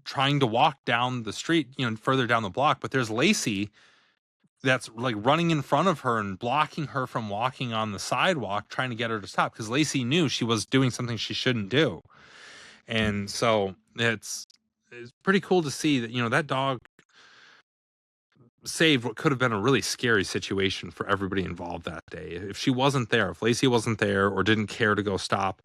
trying to walk down the street, further down the block. But there's Lacie that's running in front of her and blocking her from walking on the sidewalk, trying to get her to stop because Lacie knew she was doing something she shouldn't do. And so it's pretty cool to see that, that dog saved what could have been a really scary situation for everybody involved that day. If she wasn't there, if Lacie wasn't there or didn't care to go stop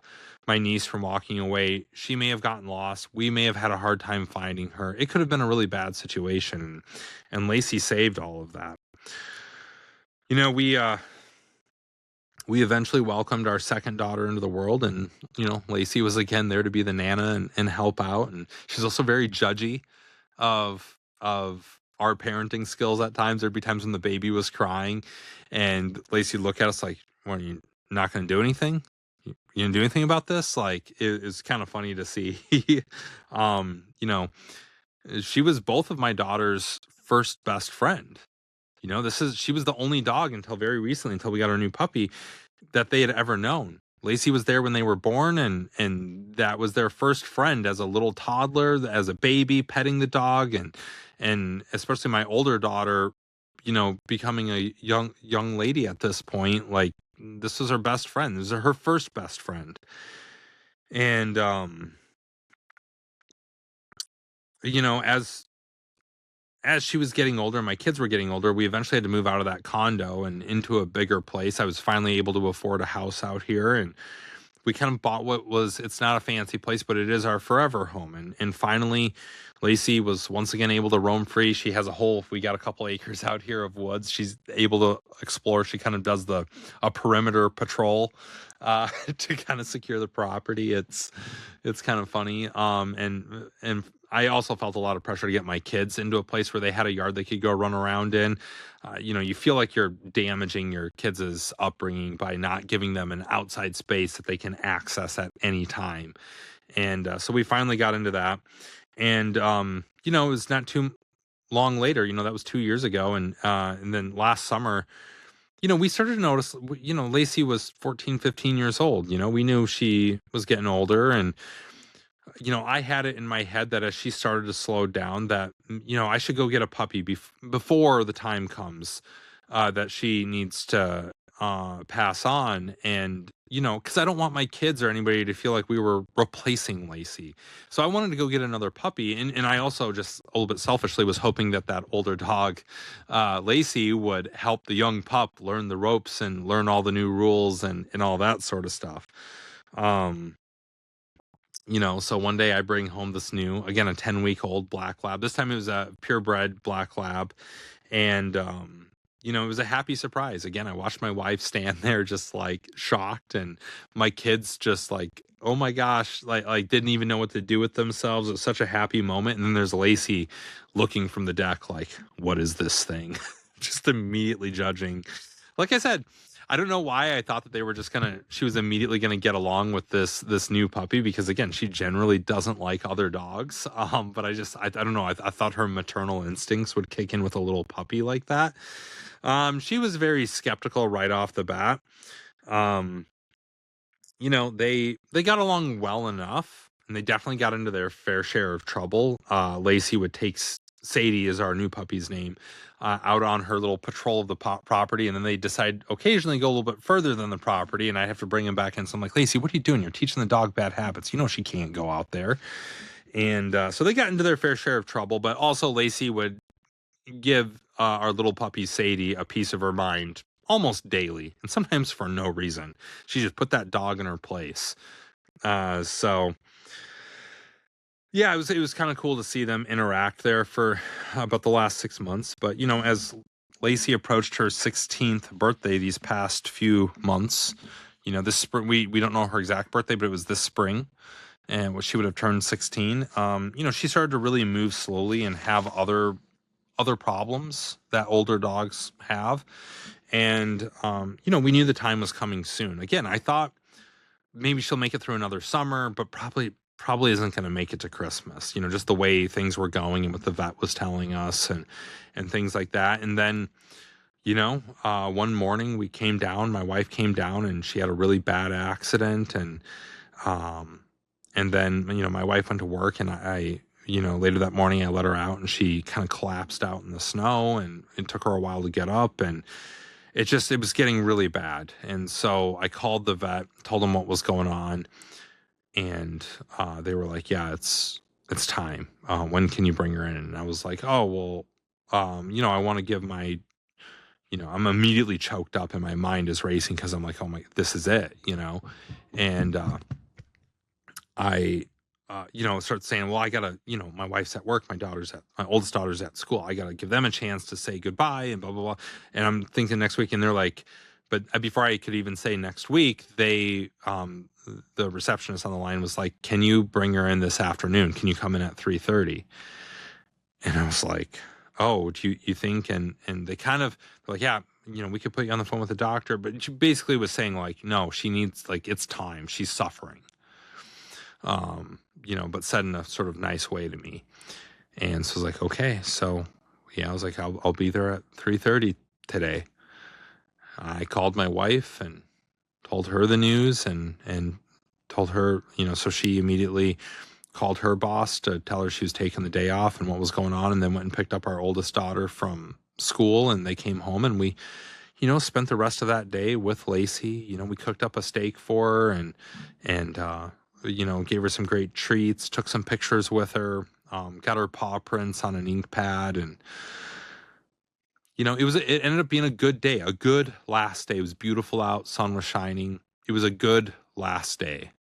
my niece from walking away, she may have gotten lost. We may have had a hard time finding her. It could have been a really bad situation. And Lacie saved all of that. We eventually welcomed our second daughter into the world, and Lacie was again there to be the nana and help out. And she's also very judgy of our parenting skills at times. There'd be times when the baby was crying, and Lacie would look at us like, "What, are you not going to do anything? You didn't do anything about this?" It's kind of funny to see. She was both of my daughter's first best friend. She was the only dog until very recently, until we got our new puppy, that they had ever known. Lacie was there when they were born, and that was their first friend as a little toddler, as a baby, petting the dog, and especially my older daughter, becoming a young lady at this point. This was her best friend. This was her first best friend. And as she was getting older, my kids were getting older, we eventually had to move out of that condo and into a bigger place. I was finally able to afford a house out here, and we kind of bought it's not a fancy place, but it is our forever home. And finally, Lacie was once again able to roam free. She has we got a couple acres out here of woods. She's able to explore. She kind of does a perimeter patrol to kind of secure the property. It's kind of funny. And I also felt a lot of pressure to get my kids into a place where they had a yard they could go run around in. You feel like you're damaging your kids' upbringing by not giving them an outside space that they can access at any time. And so we finally got into that. And, it was not too long later, that was 2 years ago. And then last summer, we started to notice, Lacie was 14, 15 years old. We knew she was getting older, and I had it in my head that as she started to slow down that, I should go get a puppy before the time comes that she needs to pass on. And, because I don't want my kids or anybody to feel like we were replacing Lacie. So I wanted to go get another puppy. And I also just a little bit selfishly was hoping that older dog, Lacie, would help the young pup learn the ropes and learn all the new rules and all that sort of stuff. So one day I bring home this new, again, a 10-week-old black lab. This time it was a purebred black lab. And, it was a happy surprise. Again, I watched my wife stand there just shocked, and my kids just oh my gosh, didn't even know what to do with themselves. It was such a happy moment. And then there's Lacie looking from the deck what is this thing? Just immediately judging. Like I said, I don't know why I thought that they were just she was immediately gonna get along with this new puppy, because again, she generally doesn't like other dogs. But I don't know. I thought her maternal instincts would kick in with a little puppy like that. She was very skeptical right off the bat. Um, they got along well enough, and they definitely got into their fair share of trouble. Lacie would take Sadie, is our new puppy's name, out on her little patrol of the property, and then they decide occasionally go a little bit further than the property, and I have to bring him back in. So I'm like, Lacie, what are you doing? You're teaching the dog bad habits. She can't go out there. And so they got into their fair share of trouble, but also Lacie would give our little puppy Sadie a piece of her mind almost daily, and sometimes for no reason. She just put that dog in her place. So yeah, it was kind of cool to see them interact there for about the last 6 months. But as Lacie approached her 16th birthday these past few months, this spring, we don't know her exact birthday, but it was this spring, and she would have turned 16. She started to really move slowly and have other problems that older dogs have. And we knew the time was coming soon. Again, I thought maybe she'll make it through another summer, but probably isn't going to make it to Christmas. Just the way things were going and what the vet was telling us and things like that. And then one morning my wife came down, and she had a really bad accident, and then my wife went to work, and I later that morning I let her out, and she kind of collapsed out in the snow, and it took her a while to get up, and it was getting really bad. And so I called the vet, told them what was going on, and they were like, yeah, it's time. When can you bring her in? And I was like, oh, well, I want to give I'm immediately choked up, and my mind is racing, because I'm like, oh my, this is it, and I start saying, well, I gotta, my wife's at work, my oldest daughter's at school, I gotta give them a chance to say goodbye, and blah blah blah. And I'm thinking next week, and they're like, but before I could even say next week, the receptionist on the line was like, can you bring her in this afternoon? Can you come in at 3:30? And I was like, oh, do you think? And they kind of like, yeah, we could put you on the phone with the doctor, but she basically was saying like, no, she needs, like, it's time, she's suffering. But said in a sort of nice way to me. And so I was like, okay. So yeah, I was like, I'll be there at 3:30 today. I called my wife and told her the news, and told her, so she immediately called her boss to tell her she was taking the day off and what was going on, and then went and picked up our oldest daughter from school, and they came home, and we, spent the rest of that day with Lacie. We cooked up a steak for her, and gave her some great treats, took some pictures with her, got her paw prints on an ink pad, and it ended up being a good day, a good last day. It was beautiful out, sun was shining. It was a good last day.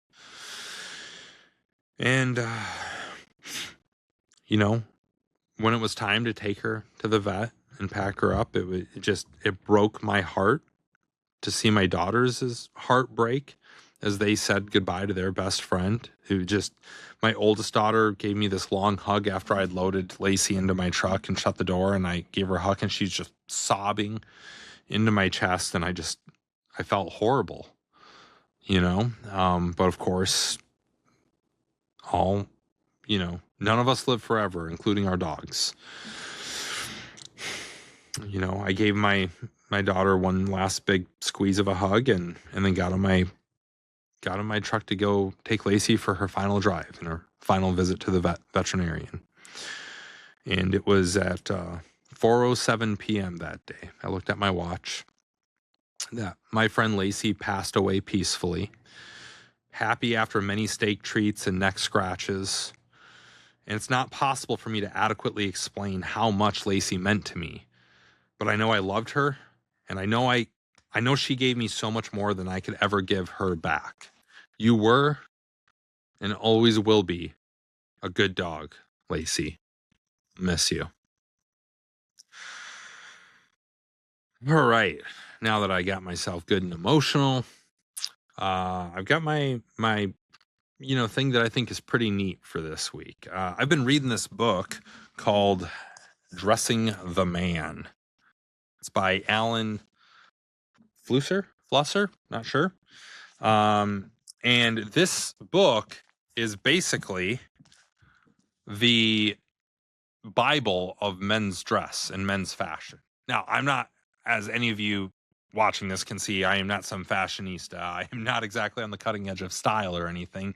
And when it was time to take her to the vet and pack her up, it broke my heart to see my daughter's heart break as they said goodbye to their best friend, my oldest daughter gave me this long hug after I'd loaded Lacie into my truck and shut the door, and I gave her a hug, and she's just sobbing into my chest, and I felt horrible, but of course, none of us live forever, including our dogs. I gave my daughter one last big squeeze of a hug, and then got in my truck to go take Lacie for her final drive and her final visit to the veterinarian. And it was at 4:07 p.m. that day. I looked at my watch. That my friend Lacie passed away peacefully, happy after many steak treats and neck scratches. And it's not possible for me to adequately explain how much Lacie meant to me. But I know I loved her, and I know she gave me so much more than I could ever give her back. You were, and always will be, a good dog, Lacie. Miss you. All right. Now that I got myself good and emotional, I've got my thing that I think is pretty neat for this week. I've been reading this book called Dressing the Man. It's by Alan Flusser. Flusser, not sure. And this book is basically the Bible of men's dress and men's fashion. Now, I'm not, as any of you watching this can see, I am not some fashionista. I am not exactly on the cutting edge of style or anything.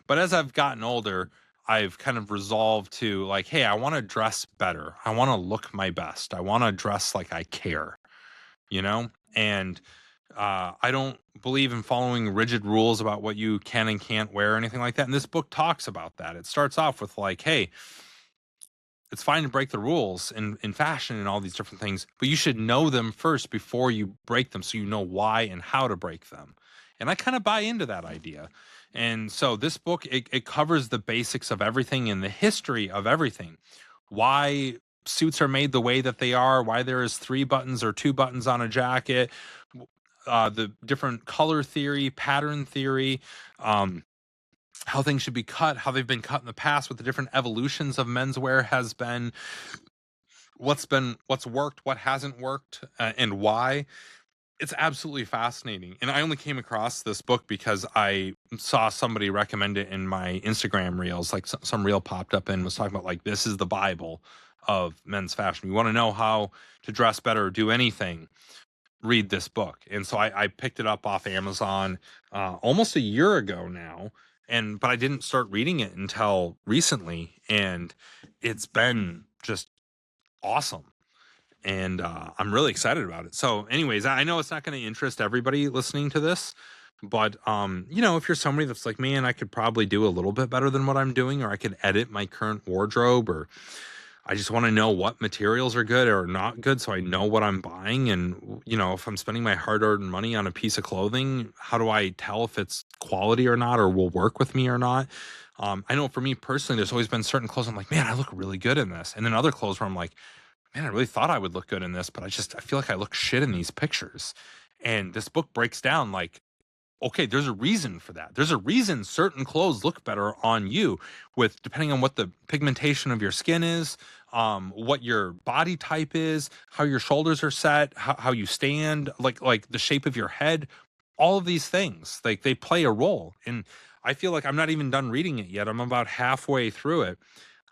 But as I've gotten older, I've kind of resolved to like, hey, I want to dress better. I want to look my best. I want to dress like I care, you know? And I don't believe in following rigid rules about what you can and can't wear or anything like that. And this book talks about that. It starts off with like, hey, it's fine to break the rules in fashion and all these different things, but you should know them first before you break them so you know why and how to break them. And I kind of buy into that idea. And so this book, it covers the basics of everything and the history of everything. Why suits are made the way that they are, why there is 3 buttons or 2 buttons on a jacket, the different color theory, pattern theory, how things should be cut, how they've been cut in the past, what the different evolutions of menswear has been, what's worked, what hasn't worked, and why. It's absolutely fascinating. And I only came across this book because I saw somebody recommend it in my Instagram reels. Like some reel popped up and was talking about like, this is the Bible of men's fashion. You want to know how to dress better or do anything, read this book. And so I picked it up off Amazon almost a year ago now. But I didn't start reading it until recently, and it's been just awesome. And I'm really excited about it. So anyways, I know it's not going to interest everybody listening to this, but if you're somebody that's like, man, I could probably do a little bit better than what I'm doing, or I could edit my current wardrobe, or I just want to know what materials are good or not good so I know what I'm buying. And, if I'm spending my hard-earned money on a piece of clothing, how do I tell if it's quality or not, or will work with me or not? I know for me personally, there's always been certain clothes I'm like, man, I look really good in this. And then other clothes where I'm like, man, I really thought I would look good in this, but I feel like I look shit in these pictures. And this book breaks down like, okay, there's a reason for that. There's a reason certain clothes look better on you depending on what the pigmentation of your skin is, what your body type is, how your shoulders are set, how you stand, like the shape of your head, all of these things, like they play a role. And I feel like I'm not even done reading it yet. I'm about halfway through it.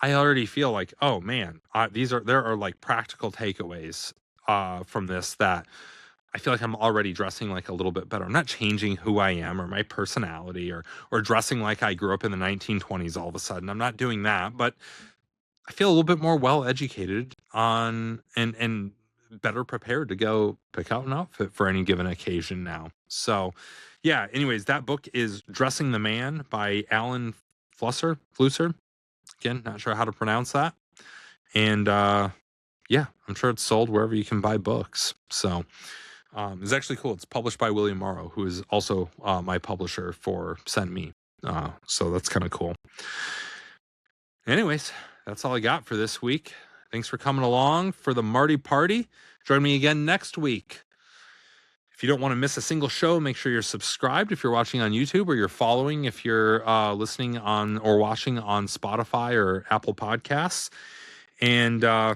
I already feel like, oh man, there are like practical takeaways from this that I feel like I'm already dressing like a little bit better. I'm not changing who I am or my personality or dressing like I grew up in the 1920s all of a sudden. I'm not doing that, but I feel a little bit more well educated on and better prepared to go pick out an outfit for any given occasion now. So, yeah, anyways, that book is Dressing the Man by Alan Flusser. Again, not sure how to pronounce that. And yeah, I'm sure it's sold wherever you can buy books. So, it's actually cool. It's published by William Morrow, who is also my publisher for Send Me. So that's kind of cool. Anyways, that's all I got for this week. Thanks for coming along for the Marty Party. Join me again next week. If you don't want to miss a single show, make sure you're subscribed if you're watching on YouTube, or you're following if you're listening on or watching on Spotify or Apple Podcasts. And I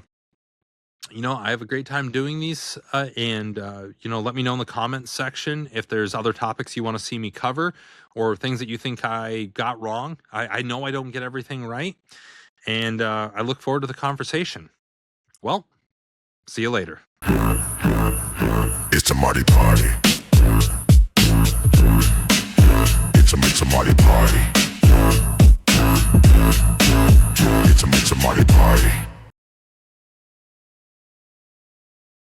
have a great time doing these, and let me know in the comments section if there's other topics you want to see me cover or things that you think I got wrong. I know I don't get everything right, and I look forward to the conversation. Well, see you later. It's a Marty Party. It's a Marty Party.